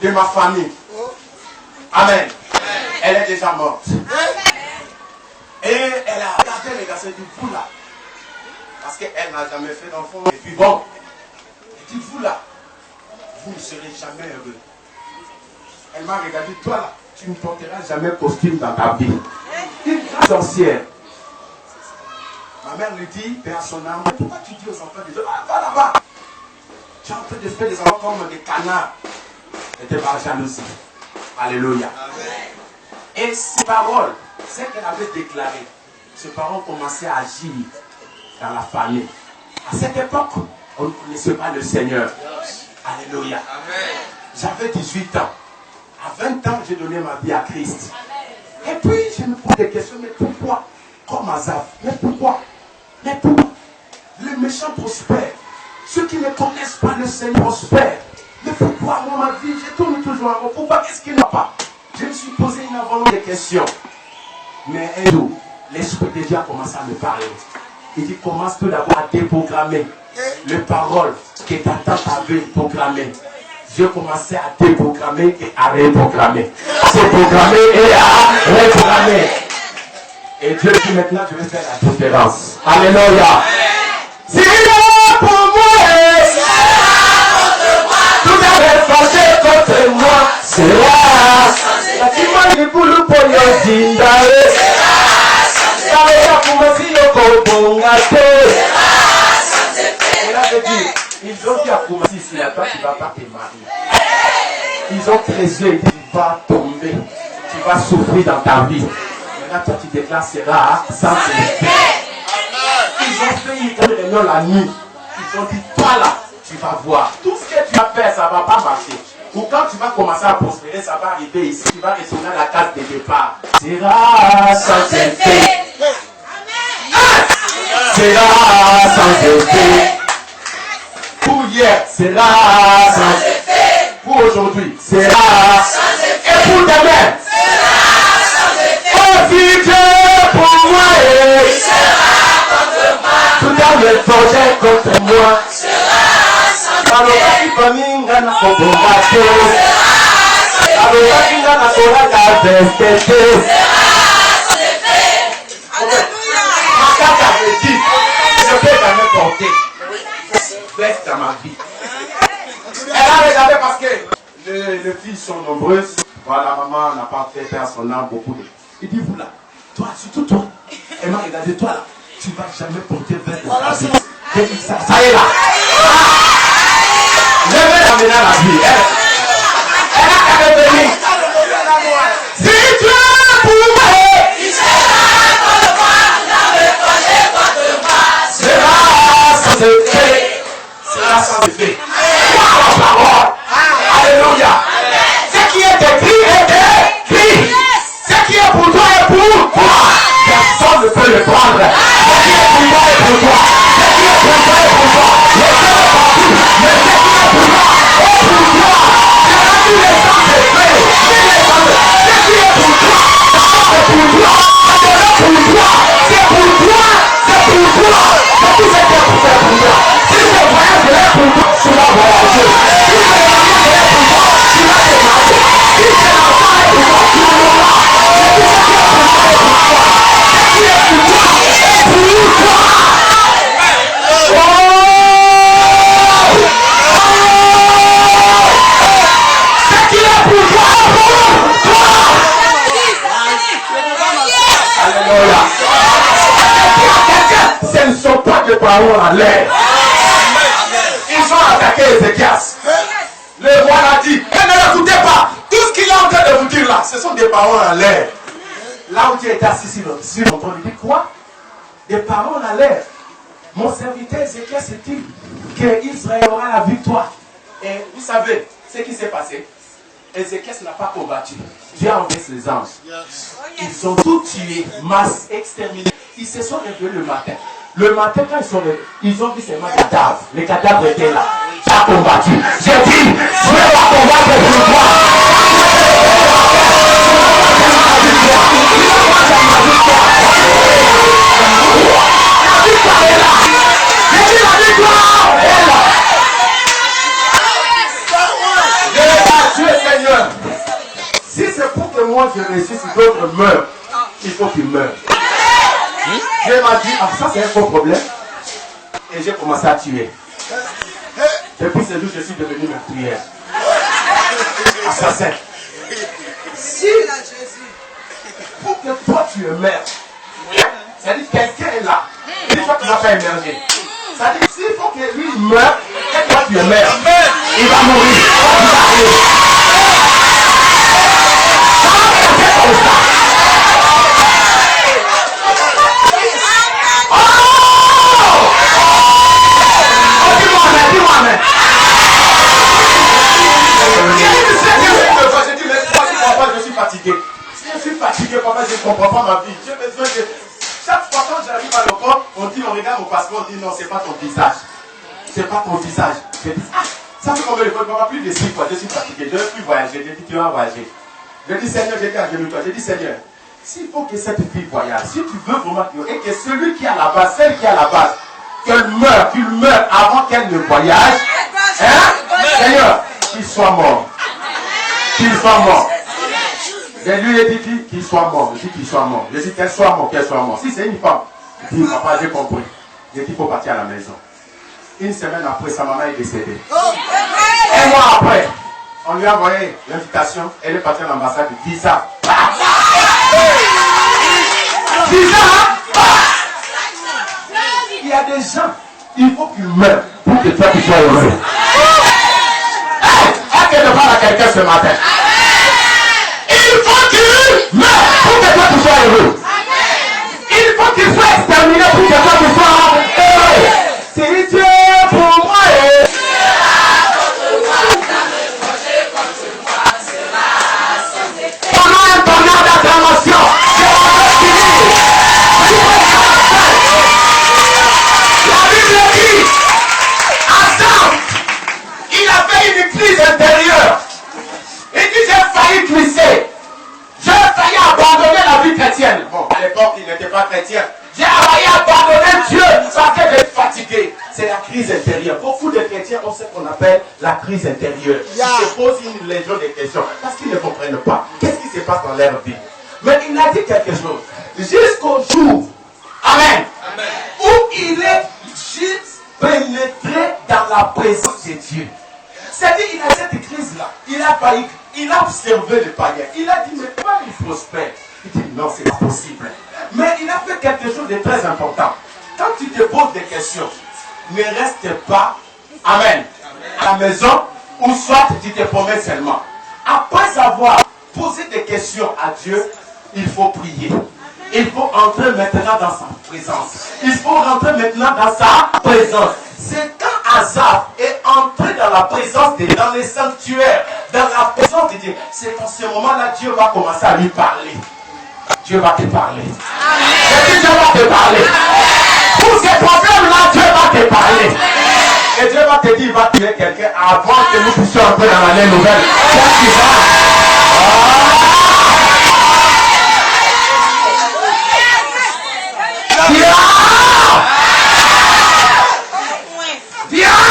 de ma famille. Amen. Elle est déjà morte. Et elle a regardé les garçons et dit, vous là, parce qu'elle n'a jamais fait d'enfant. Et puis bon, elle dit, vous là, vous ne serez jamais heureux. Elle m'a regardé, toi là, tu ne porteras jamais costume dans ta vie. Une grande sorcière. Ma mère lui dit, père à son âme, pourquoi tu dis aux enfants de Dieu, ah, va là-bas. Tu es en train de faire des enfants comme des canards. C'était par jalousie. Alléluia. Amen. Et ces paroles, ce qu'elle avait déclaré, ses parents commençaient à agir dans la famille. À cette époque, on ne connaissait pas le Seigneur. Alléluia. Amen. J'avais 18 ans. À 20 ans, j'ai donné ma vie à Christ. Amen. Et puis, je me pose des questions, mais pourquoi? Comme Azaf. Mais pourquoi? Mais pourquoi? Les méchants prospèrent. Ceux qui ne connaissent pas le Seigneur prospèrent. Mais pourquoi moi, ma vie, je tourne toujours en rond? Pourquoi? Qu'est-ce qu'il n'a pas? Je me suis posé une avalanche de questions. Mais un jour, l'Esprit de Dieu a commencé à me parler. Il dit, commence tout d'abord à déprogrammer les paroles que ta tante avait programmées. Je commençais à déprogrammer et à reprogrammer. C'est programmer et à reprogrammer. Et Dieu dit maintenant, je vais faire la différence. Alléluia. Si là pour moi, tout a réforgé contre moi, c'est là. La timone du boulot pour le dindae. Ça va pour me dire le cobongate. On avait dit, ils ont dit à Koumassi, si là-bas, tu ne vas pas te marier. Ils ont trésé, ils disent, tu vas tomber, tu vas souffrir dans ta vie. Maintenant, toi, tu déclares, sera sans effet. Ils ont fait une réunion la nuit. Ils ont dit, toi là, tu vas voir. Tout ce que tu vas faire, ça ne va pas marcher. Ou quand tu vas commencer à prospérer, ça va arriver ici. Tu vas retourner à la case de départ. Sera sans effet. Sera sans effet. Pour hier, sera sans effet. Pour aujourd'hui, sera sans effet. Et pour demain, sera sans effet. Oh, futur pour moi, il sera contre moi. Tout dans le projet contre moi, sera sans effet. Je ne peux jamais porter. Baisse dans ma vie. Elle a regardé parce que les filles sont nombreuses. Voilà, maman n'a pas fait perdre son âme beaucoup. Il dit, vous là, toi, surtout toi. Elle m'a regardé, toi là, tu ne vas jamais porter vers la vie. Ça y est là. Je vais l'amener à la vie. Elle a venir. Si tu es pour moi, il sera contre moi. Dans le projet contre moi, sera sans effet. Sera sans effet. Crois la parole. Alléluia. Ce qui est écrit est écrit. Ce qui est pour toi est pour toi. Personne ne peut le prendre. Ce qui est pour toi est pour toi. Ce qui est pour toi est pour toi. Le Dieu est partout. Mais ce qui est pour toi est pour toi. C'est la vie des gens de paix. Ce qui est pour toi, c'est pour toi. C'est pour toi. C'est pour toi. C'est pour toi. C'est tout ce qui est pour faire pour toi. Si ce voyage est pour toi, tu vas voyager. Si ce mariage est pour toi, tu vas te marier. Si c'est l'enfant est pour toi, tu l'auras. C'est tout ce qui est pour toi est pour toi. Ce qui est pour toi est pour toi. Ce qui est pour toi est pour toi. Alléluia. Ce ne sont pas des paroles en l'air. Ils ont attaqué Ézéchias. Le roi l'a dit. Et ne l'écoutez pas. Tout ce qu'il est en train de vous dire là, ce sont des paroles en l'air. Là où tu étais assis sur ton trône, il dit quoi? Des paroles en l'air. Mon serviteur Ézéchias dit qu'Israël aura la victoire. Et vous savez ce qui s'est passé? Ézéchias n'a pas combattu. Dieu a envoyé ses anges. Ils ont tout tué, masse, exterminé. Ils se sont réveillés le matin. Le matin, quand ils sont réveillés, ils ont vu seulement des cadavres. Les cadavres étaient là. Tu as combattu. J'ai dit, je vais pas combattre pour toi. La victoire est là. J'ai dit la victoire est là. Dieu Seigneur. Si c'est pour que moi je réussisse, d'autres meurent, il faut qu'ils meurent. Dieu m'a dit, ah ça c'est un faux problème. Et j'ai commencé à tuer. Depuis ce jour, je suis devenu meurtrière. Assassin. Si, pour que toi tu meurs, c'est-à-dire que quelqu'un est là, et toi tu vas pas émerger. C'est-à-dire s'il faut que lui meure, et toi tu meurs, il va mourir. Il va aller. Ça va passer comme ça. Dis-moi, amen. J'ai dit, mais papa, je suis fatigué. Si je suis fatigué, papa, je ne comprends pas ma vie. J'ai besoin de... Chaque fois quand j'arrive à l'aéroport, on dit, on regarde mon passeport, on dit, non, c'est pas ton visage. C'est pas ton visage. Je dis, ah, ça fait combien de fois, papa, plus de 6 fois, je suis fatigué, je ne veux plus voyager. J'ai dit, tu vas voyager. Je dis, Seigneur, j'étais à genoux, toi. J'ai dit, Seigneur, s'il faut que cette fille voyage, si tu veux vraiment et que celui qui est à la base, celle qui est à la base, qu'il meure avant qu'elle ne voyage, hein, Seigneur, qu'il soit mort. Qu'il soit mort. Je lui ai dit qu'il soit mort. Je dis qu'il soit mort. Je dis qu'elle soit mort, qu'elle soit mort. Si c'est une femme, je dis, papa, j'ai compris. Je dis qu'il faut partir à la maison. Une semaine après, sa maman est décédée. Un mois après, on lui a envoyé l'invitation. Elle est partie à l'ambassade de 10 ans. 10 ans. Il y a des gens, il faut qu'ils meurent pour que toi tu sois heureux. Est-ce que je parle à quelqu'un ce matin? Il faut qu'ils meurent pour que toi tu sois heureux. Il faut qu'ils soient exterminés pour que toi tu sois heureux. Si Dieu pour crise intérieure. Ils se posent une légion de questions parce qu'ils ne comprennent pas. Qu'est-ce qui se passe dans leur vie? Mais il a dit quelque chose. Jusqu'au jour, amen, où il est juste pénétré dans la présence de Dieu. C'est-à-dire, il a cette crise-là. Il a observé les païens. Il a dit, mais comment il prospère? Il dit, non, c'est pas possible. Mais il a fait quelque chose de très important. Quand tu te poses des questions, ne reste pas, amen, à la maison, ou soit tu te promets seulement. Après avoir posé des questions à Dieu, il faut prier. Il faut entrer maintenant dans sa présence. Il faut rentrer maintenant dans sa présence. C'est quand Asaph est entré dans la présence de Dieu, dans les sanctuaires, dans la présence de Dieu. C'est en ce moment-là Dieu va commencer à lui parler. Dieu va te parler. Et Dieu va te parler. Pour ces problèmes-là, Dieu va te parler. Et Dieu va te dire, il va tuer quelqu'un avant que nous puissions entrer dans l'année nouvelle. Qu'est-ce qu'il va? Viens! Viens!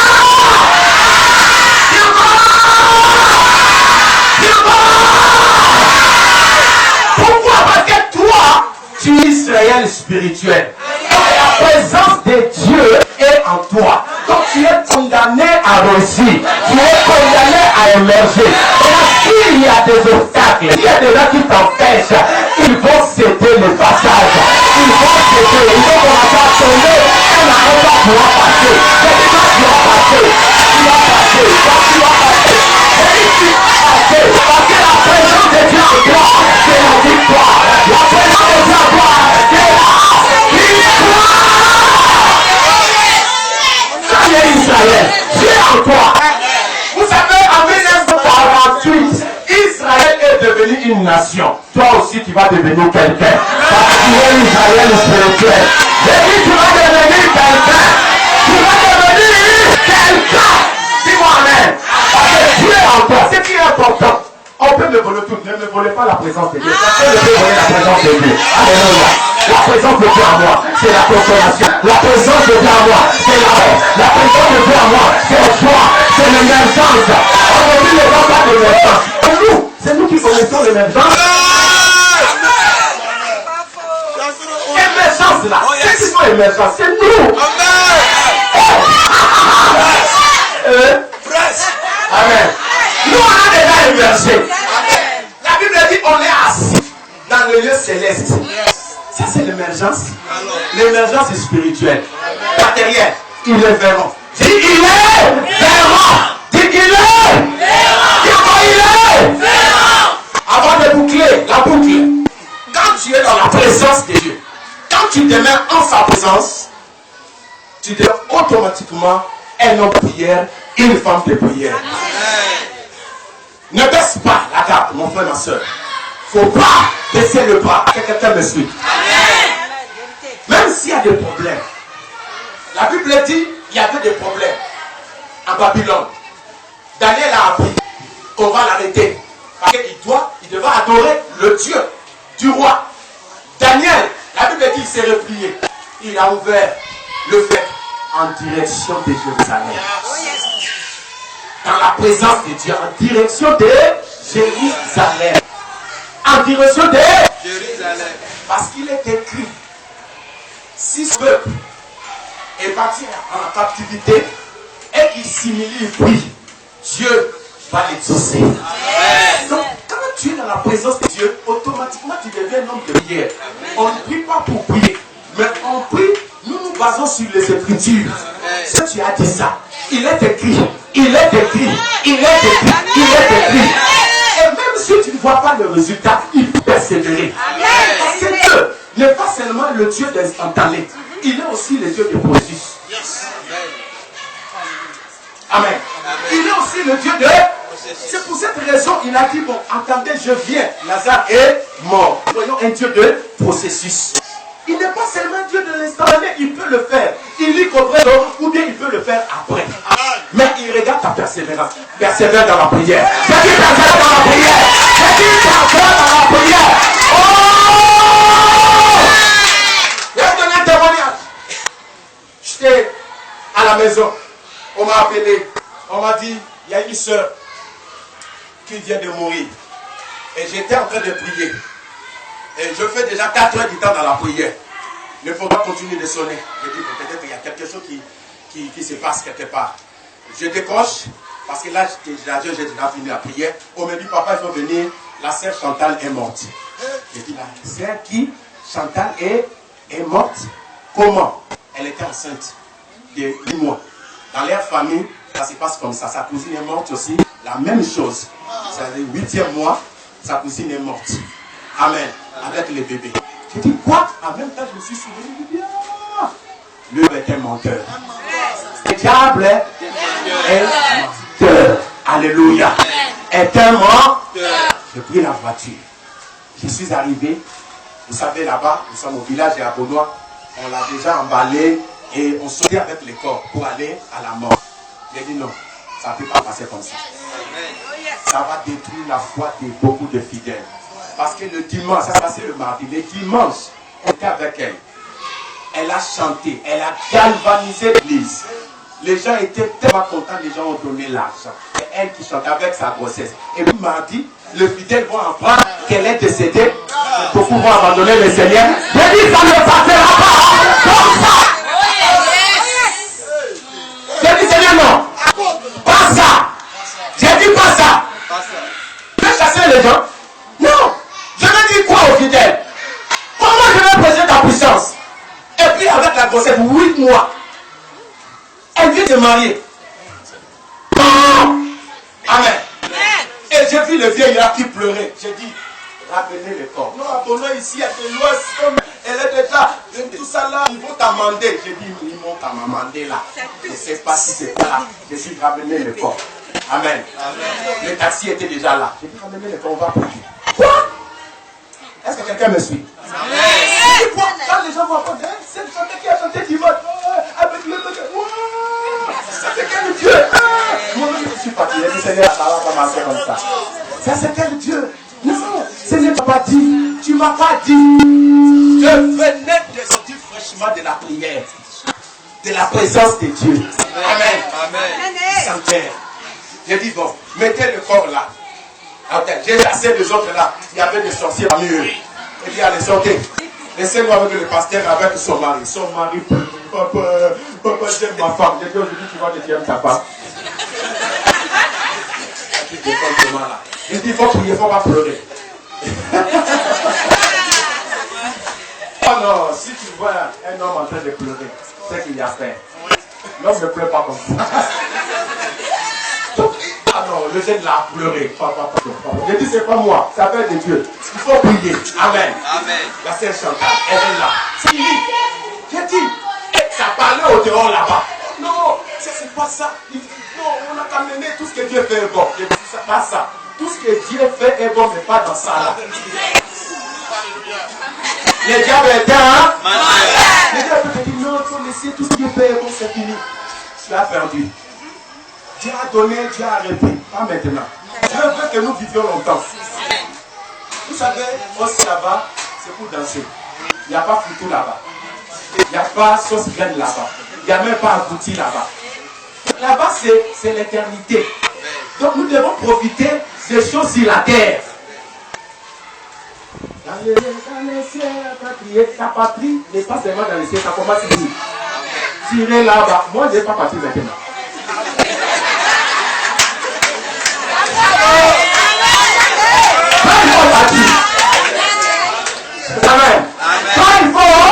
Pourquoi? Parce que toi, tu es Israël spirituel. La présence de Dieu est en toi. Donc tu es condamné à réussir. Tu es condamné à émerger. Et là, s'il y a des obstacles, s'il y a des gens qui t'empêchent, ils vont céder le passage. Ils vont céder. Ils vont commencer à tomber. Et la route pourra passer. C'est dit quand tu vas passer. Tu vas passer. Quand tu vas passer. Et tu vas passer. Parce que la présence de Dieu en toi, c'est la victoire. La présence de Dieu en toi, c'est la victoire. Israël, Dieu en toi. Vous savez, en 1948, Israël est devenu une nation. Toi aussi, tu vas devenir quelqu'un. Parce que tu es Israël spirituel. J'ai dit, tu vas devenir quelqu'un. Tu vas devenir quelqu'un. Dis-moi amen. Parce que Dieu est en toi. Ce qui est important. On peut me voler tout. Ne me volez pas la présence de Dieu. Personne ne peut voler la présence de Dieu. Alléluia. La présence de Dieu en moi, c'est la consolation. La présence de Dieu en moi, c'est la paix. La présence de Dieu en moi, c'est la joie. C'est l'émergence. Aujourd'hui, ne va pas d'émergence. C'est nous qui connaissons l'émergence. Émergence là. C'est qui sont émergence? C'est nous. Amen. Nous, on a déjà émergé. La Bible dit on est assis dans le lieu céleste. Ça, c'est l'émergence. L'émergence est spirituelle. Matériel. Il est vérant. Dis, il est vérant. Dis qu'il est vérant. Dis quoi il est vérant. Avant de boucler la boucle, quand tu es dans la présence de Dieu, quand tu demeures en sa présence, tu deviens automatiquement un homme de prière, une femme de prière. Ne baisse pas la garde, mon frère, ma soeur. Il ne faut pas baisser le bras. Que quelqu'un me suit. Même s'il y a des problèmes. La Bible dit il y avait des problèmes en Babylone. Daniel a appris qu'on va l'arrêter. Parce qu'il devait adorer le Dieu du roi. Daniel, la Bible dit qu'il s'est replié. Il a ouvert le fer en direction de Jérusalem. Dans la présence de Dieu, en direction de Jérusalem. En direction de Jérusalem. Parce qu'il est écrit, si ce peuple est parti en captivité et qu'il s'humilie, puis Dieu va l'exaucer. Donc, quand tu es dans la présence de Dieu, automatiquement tu deviens un homme de prière. On ne prie pas pour prier, mais on prie, nous nous basons sur les Écritures. Si tu as dit ça, il est écrit, il est écrit, il est écrit, il est écrit. Et même si tu ne vois pas le résultat, il faut persévérer. Parce que Dieu n'est pas seulement le Dieu d'instantané, il est aussi le Dieu de processus. Amen. Il est aussi le Dieu de... C'est pour cette raison il a dit, bon, attendez, je viens. Lazare est mort. Voyons un Dieu de processus. Il n'est pas seulement Dieu de l'instantané, il peut le faire. Il lit comprend ou bien il peut le faire après. Mais il regarde ta persévérance. Persévère dans la prière. C'est qui persévère dans la prière. C'est qui persévère dans la prière. Oh! Je vais vous donner un témoignage. J'étais à la maison. On m'a appelé. On m'a dit, Il y a une soeur qui vient de mourir. Et j'étais en train de prier. Et je fais déjà 4 heures du temps dans la prière. Il ne faut pas continuer de sonner. Je dis peut-être qu'il y a quelque chose qui se passe quelque part. Je décroche, parce que là, j'ai déjà fini la prière. On me dit, papa, il faut venir. La sœur Chantal est morte. Je dis, la sœur qui, Chantal, est morte. Comment? Elle était enceinte de 8 mois. Dans leur famille, ça se passe comme ça. Sa cousine est morte aussi. La même chose. C'est le 8e mois, sa cousine est morte. Amen. Avec le bébé. Je dis, quoi? En même temps, je me suis souvenu. Je dis, ah, lui est un menteur. Le diable est menteur. Alléluia. Est un menteur. J'ai pris la voiture. Je suis arrivé. Vous savez, là-bas, nous sommes au village de Abonois. On l'a déjà emballé et on sortait avec les corps pour aller à la mort. J'ai dit non, ça ne peut pas passer comme ça. Ça va détruire la foi de beaucoup de fidèles. Parce que le dimanche, ça s'est passé le mardi, le dimanche, on était avec elle. Elle a chanté, elle a galvanisé l'église. Les gens étaient tellement contents, les gens ont donné l'argent. C'est elle qui chantait avec sa grossesse. Et puis mardi, le fidèle va apprendre qu'elle est décédée. Beaucoup vont abandonner le Seigneur. J'ai dit, ça ne passera pas comme ça. J'ai dit, Seigneur, non. Pas ça. J'ai dit, pas ça. Je vais chasser les gens. Non. Je vais dire quoi aux fidèles? Comment je vais prêcher ta puissance? Et puis avec la grossesse, 8 mois. Elle vient de marier. Amen. Et j'ai vu le vieillard qui pleurait. J'ai dit, ramenez le corps. Non, abonnons ici, à de l'ouest, comme elle est déjà, tout ça là, ils vont t'amender. J'ai dit, ils vont t'amender là. Je ne sais pas si c'est là. J'ai dit, ramenez le corps. Amen. Le taxi était déjà là. J'ai dit, ramenez le corps, on va prier. Quoi? Est-ce que quelqu'un me suit? Amen. Quoi? Quand les gens vont apprendre, c'est le chanteur qui a chanté qui va avec le ça c'est quel Dieu? Moi je suis parti. Le Seigneur, ça va commencer comme ça. Ça c'est quel Dieu? Non, Seigneur t'a pas dit. Tu m'as pas dit. Je venais de sortir fraîchement de la prière. De la présence de Dieu. Amen. Amen. Sanctuaire. J'ai dit bon, mettez le corps là. J'ai chassé les autres là. Il y avait des sorciers parmi eux. Et puis allez, sortez. Laissez-moi avec le pasteur, avec son mari. Son mari, papa, j'aime ma femme. J'ai dit aujourd'hui, tu vois que tu aimes ta femme. J'ai dit, il faut prier, il ne faut pas pleurer. Oh non, si tu vois un homme en train de pleurer, c'est qu'il y a fait. L'homme ne pleure pas comme ça. Ah non, le jeune l'a pleuré. J'ai dit, c'est pas moi, ça fait de Dieu. Il faut prier. Amen. Amen. La sœur Chantal, elle est là. C'est lui. J'ai dit, ça parlait au dehors là-bas. Non, c'est pas ça. Non, on a qu'à mener tout ce que Dieu fait est bon. J'ai dit, c'est pas ça. Tout ce que Dieu fait est bon, mais pas dans ça là. Les diables étaient un. Les diables te disent, non, il faut laisser tout ce que Dieu fait est bon, c'est fini. Tu as perdu. Dieu a donné, Dieu a arrêté. Pas maintenant. Dieu veut que nous vivions longtemps. Vous savez, aussi là-bas, c'est pour danser. Il n'y a pas foutu là-bas. Il n'y a pas sauce graine là-bas. Il n'y a même pas abouti là-bas. Là-bas, c'est l'éternité. Donc nous devons profiter des choses sur la terre. Dans les cieux, ta patrie n'est pas seulement dans les cieux, ça commence ici. Tirez là-bas. Moi, je n'ai pas parti maintenant. Amen. Quand il faut,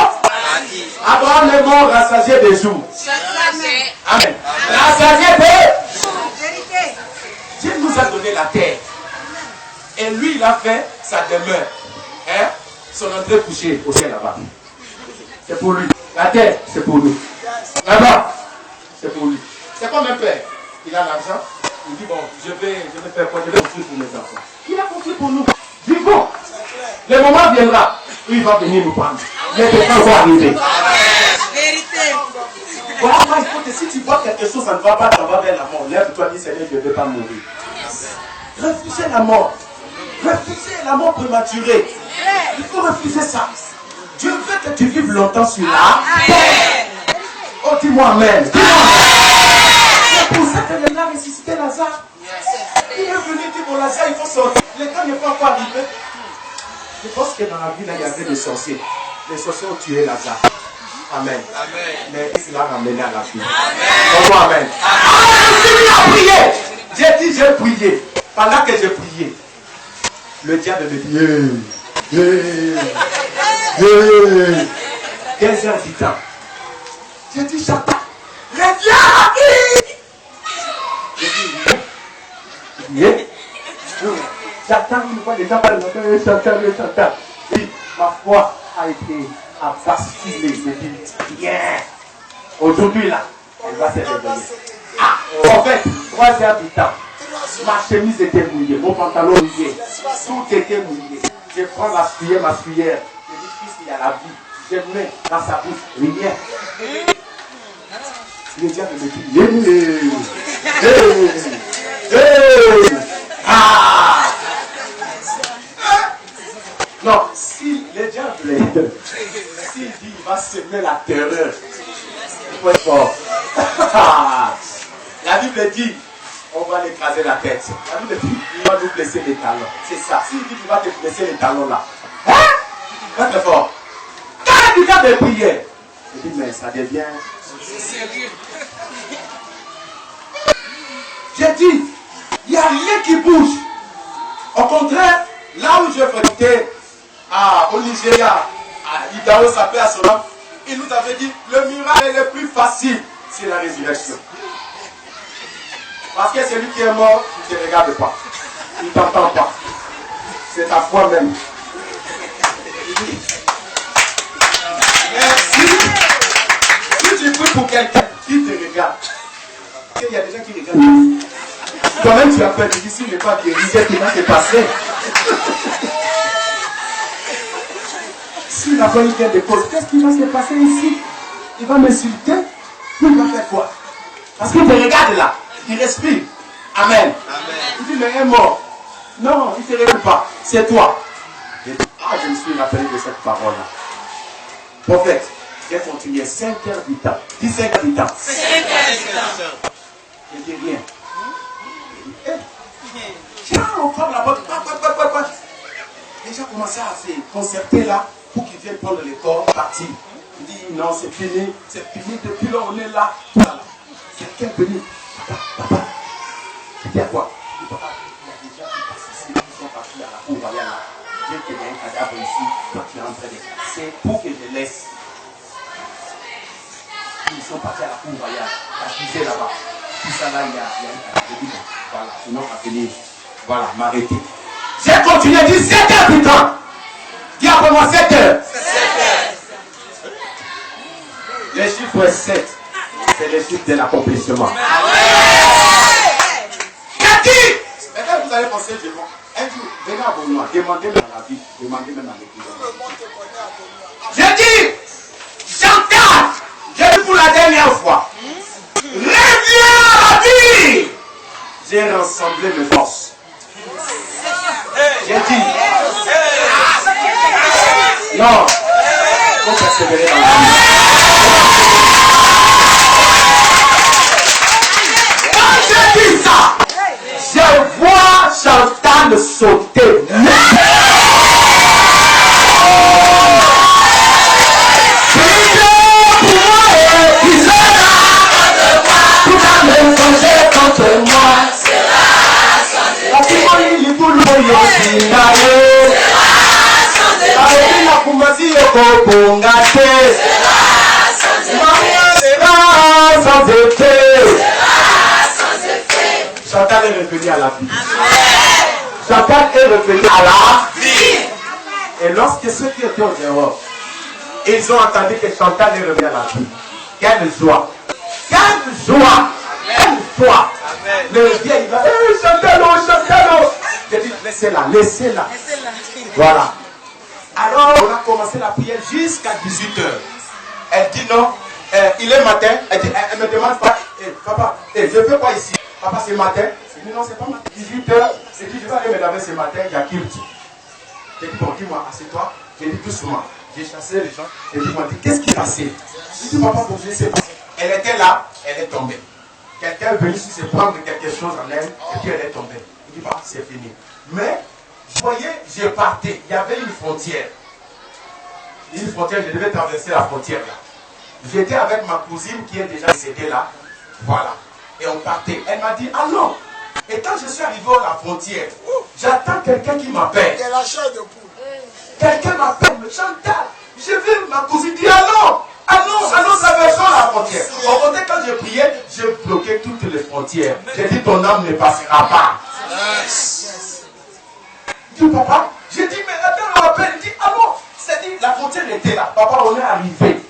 Abraham est mort rassasié des jours. Amen. Rassasié des jours. Dieu nous a donné la terre. Et lui, il a fait sa demeure. Hein? Son entrée couchée au ciel là-bas. C'est pour lui. La terre, c'est pour nous. Là-bas, c'est pour lui. C'est comme un père. Il a l'argent. Il dit, bon, je vais faire quoi? Je vais construire pour mes enfants. Il a construit pour nous. Vivons. Le moment viendra où il va venir nous prendre. Mais le temps va arriver. Voilà, il faut que si tu vois quelque chose, ça ne va pas, ça va vers la mort. Lève-toi, dis Seigneur, je ne vais pas mourir. Refusez la mort. Refusez la mort prématurée. Il faut refuser ça. Dieu veut que tu vives longtemps sur la terre. Oh, dis-moi Amen. Dis-moi Amen. pour ça qu'elle a ressuscité Lazare. Il est venu dire pour Lazare, il faut sortir. Les temps n'est pas encore arrivé. Je pense que dans la vie, là, il y avait des sorciers. Les sorciers ont tué Lazare. Amen. Amen. Mais il l'a ramené à la vie. Amen. Amen. Je suis mis à prier. J'ai dit, j'ai prié. Pendant que j'ai prié, le diable me dit, 15 heures du temps. J'ai dit, Satan, reviens à qui? J'ai dit, Satan, une fois les gens parlent de Satan. Oui, ma foi a été basculée. J'ai dit, bien. Aujourd'hui, là, elle va se réveiller. Ah, en fait, 3 heures du temps. Ma chemise était mouillée, mon pantalon mouillé, tout était mouillé. Je prends ma cuillère, je dis, puisqu'il y a la vie, je mets dans sa bouche, rien. Le diable me dit, ah! Non, si le diable, s'il dit, il va semer la terreur, il faut être fort. La Bible dit, on va l'écraser la tête. La Bible dit, il va nous blesser les talons. C'est ça. S'il dit qu'il va te blesser les talons là, hein? Va très fort. Quand il y a des prières, je dis, mais ça devient sérieux. J'ai dit, il n'y a rien qui bouge. Au contraire, là où je fréquentais, au Nigeria, à Idaho, ça fait à son nom, il nous avait dit, le miracle le plus facile, c'est la résurrection. Parce que celui qui est mort, il ne te regarde pas. Il ne t'entend pas. C'est ta foi même. Mais si tu pries pour quelqu'un qui te regarde, il y a des gens qui regardent. Toi-même tu as peur, tu dis, s'il n'est pas guéri, qu'est-ce qui va se passer? S'il n'a pas eu gain de cause, qu'est-ce qui va se passer ici? Il va m'insulter? Il va faire quoi? Parce qu'il te regarde là. Il respire. Amen. Amen. Il dit, mais il est mort. Non, il ne te réveille pas. C'est toi. Je me suis rappelé de cette parole-là. Prophète, j'ai continué 5 heures du temps. Dis 5 heures du temps. 5 heures du temps. Je dis rien. Je dis, tiens, on frappe la porte. Les gens commençaient à se concerter là pour qu'ils viennent prendre le corps, partir. Il dit, non, c'est fini. C'est fini. Depuis là, on est là. Voilà. C'est quelqu'un venu. Papa, c'est à quoi? Il dit, papa, il y a des gens qui passent ici, qui sont partis à la cour royale là. Dieu qu'il y a un cadavre ici, toi tu es en train de... C'est pour que je laisse. Ils sont partis à la cour royale, accusés là-bas. Tout ça là, il y a un cadavre. Je dis, bon, voilà, sinon on va venir, voilà, m'arrêter. J'ai continué, dit 7 heures du temps. Dis après moi 7 heures. 7 heures. Le chiffre 7. C'est le chiffre de l'accomplissement. Cathy! Maintenant, vous allez penser de moi. Un jour, venez à Benoît, demandez même à la vie, demandez même à l'église. J'ai dit, Chantal, j'ai dit pour la dernière fois, reviens à la vie! J'ai rassemblé mes forces. J'ai dit, non, il faut persévérer dans la vie. Ça, je vois Chantal sauter. Chantal est revenue à la vie. Chantal est revenue à la vie. Et lorsque ceux qui étaient au dehors, ils ont entendu que Chantal est revenue à la vie. Quelle joie! Quelle joie! Quelle joie! Le vieil il va, Chantal, oh, Chantal, oh. J'ai dit, laissez-la, laissez-la. Voilà. Alors, on a commencé la prière jusqu'à 18h. Elle dit non, il est matin. Elle me demande pas, papa, je fais quoi ici? Papa, c'est matin. Je dis non, c'est pas matin. 18h. Je dis, je vais aller me laver ce matin, il y a culte. J'ai dit, bon, dis-moi, assieds-toi. J'ai dit doucement. J'ai chassé les gens. J'ai dit, qu'est-ce qui s'est passé? J'ai dit, papa, bon, je ne sais pas. Elle était là, elle est tombée. quelqu'un est venu ici se prendre quelque chose en elle et puis elle est tombée. Il dit, bah, c'est fini. Mais, vous voyez, je partais. Il y avait une frontière. Une frontière, je devais traverser la frontière là. J'étais avec ma cousine qui est déjà décédée là. Voilà. Et on partait. Elle m'a dit, ah non. Et quand je suis arrivé à la frontière, j'attends quelqu'un qui m'appelle. Il y a la chair de poule. Quelqu'un m'appelle, me Chantal. Je veux ma cousine dire, ah non. Allons, traversons la frontière. En fait, quand j'ai prié, j'ai bloqué toutes les frontières. J'ai dit, ton âme ne passera pas. Je dis, papa, j'ai dit, mais attends, on m'appelle. Il dit, ah non. C'est-à-dire, la frontière était là. Papa, on est arrivé.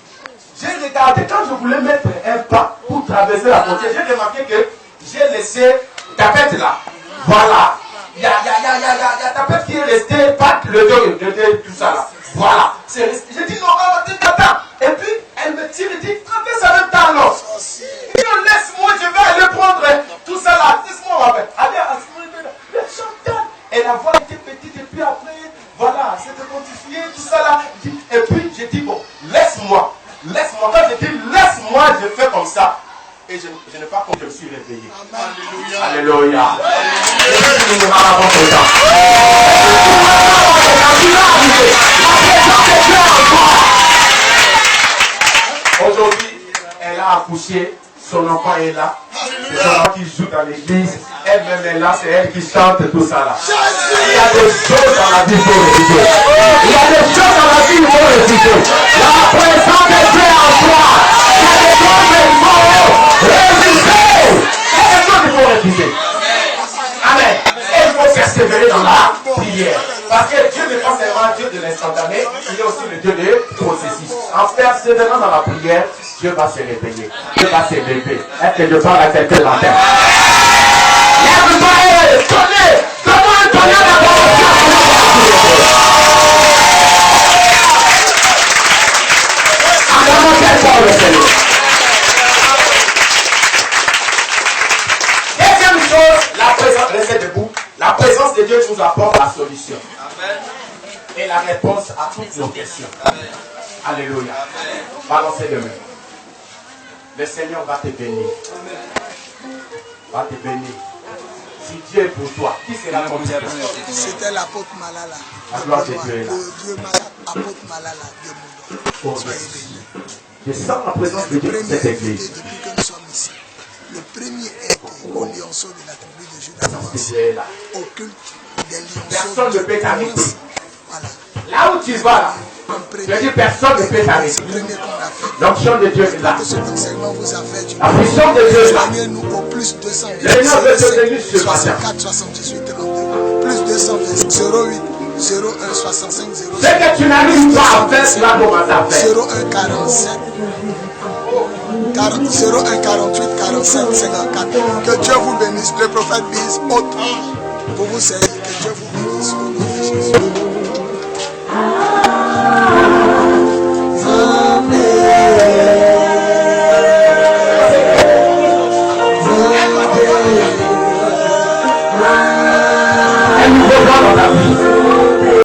J'ai regardé, quand je voulais mettre un pas pour traverser la frontière, j'ai remarqué que j'ai laissé Tapette là. Voilà. Il y a Tapette qui est resté, pas le deux, tout ça là. Voilà. J'ai dit non, attends. Et puis, elle me tire et dit, traverse avec ta langue. Il dit, laisse-moi, je vais aller prendre tout ça là. Laisse-moi, ma belle. Allez, à ce moment-là, le chanteur. Et la voix était petite, et puis après, voilà, c'était modifié, tout ça là. Et puis, j'ai dit, bon, laisse-moi. Quand j'ai dit, laisse-moi, je fais comme ça. Et je n'ai pas compris, je me suis réveillé. Alléluia. Aujourd'hui, elle a accouché, son enfant est là. C'est son enfant qui joue dans l'église. Elle-même est là, c'est elle qui chante tout ça là. Il y a des choses dans la vie pour résister. Il y a des choses dans la vie pour résister. La présence de Dieu en toi. Il y a des choses qu'il faut résister. Il y a des choses qu'il faut résister. Amen. Et il faut persévérer dans la prière. Parce que Dieu n'est pas seulement Dieu de l'instantané, il est aussi le Dieu de processus. En persévérant dans la prière, Dieu va se réveiller. Dieu va se lever. Est-ce que je parle à quelqu'un matin? Lève-toi et donne-moi un tonnerre d'adoration. Acclamons très fort le Seigneur. Deuxième chose, la présence, restez debout. La présence de Dieu nous apporte la solution. Amen. Et la réponse à toutes nos questions. Amen. Alléluia. Amen. Balancez les mains. Le Seigneur va te bénir. Amen. Va te bénir. Si Dieu est pour toi, qui sera contre toi? C'était l'apôtre Malala. La gloire de Dieu est là. Dieu apôtre Malala de Moudon. Soyez bénis. Je sens la présence de Dieu dans cette église. Depuis que nous sommes ici, le premier était au lionceau de la tribu de Judas. Dieu est là. Au culte des lionceaux. Personne ne peut t'arrêter. Voilà. Là où tu vas là, je dis personne ne peut t'arrêter. L'onction de Dieu est là. La puissance de Dieu est là. Soignez-nous au plus 200. Le nom de Dieu est venu ce matin. 64 78 32. Plus 200 08 01 65 0. Ce que tu n'arrives pas à faire, cela commence à faire. 01 47 01 48 47 54. Que Dieu vous bénisse. Le prophète dise autre pour vous servir. Que Dieu vous bénisse au nom de Jésus.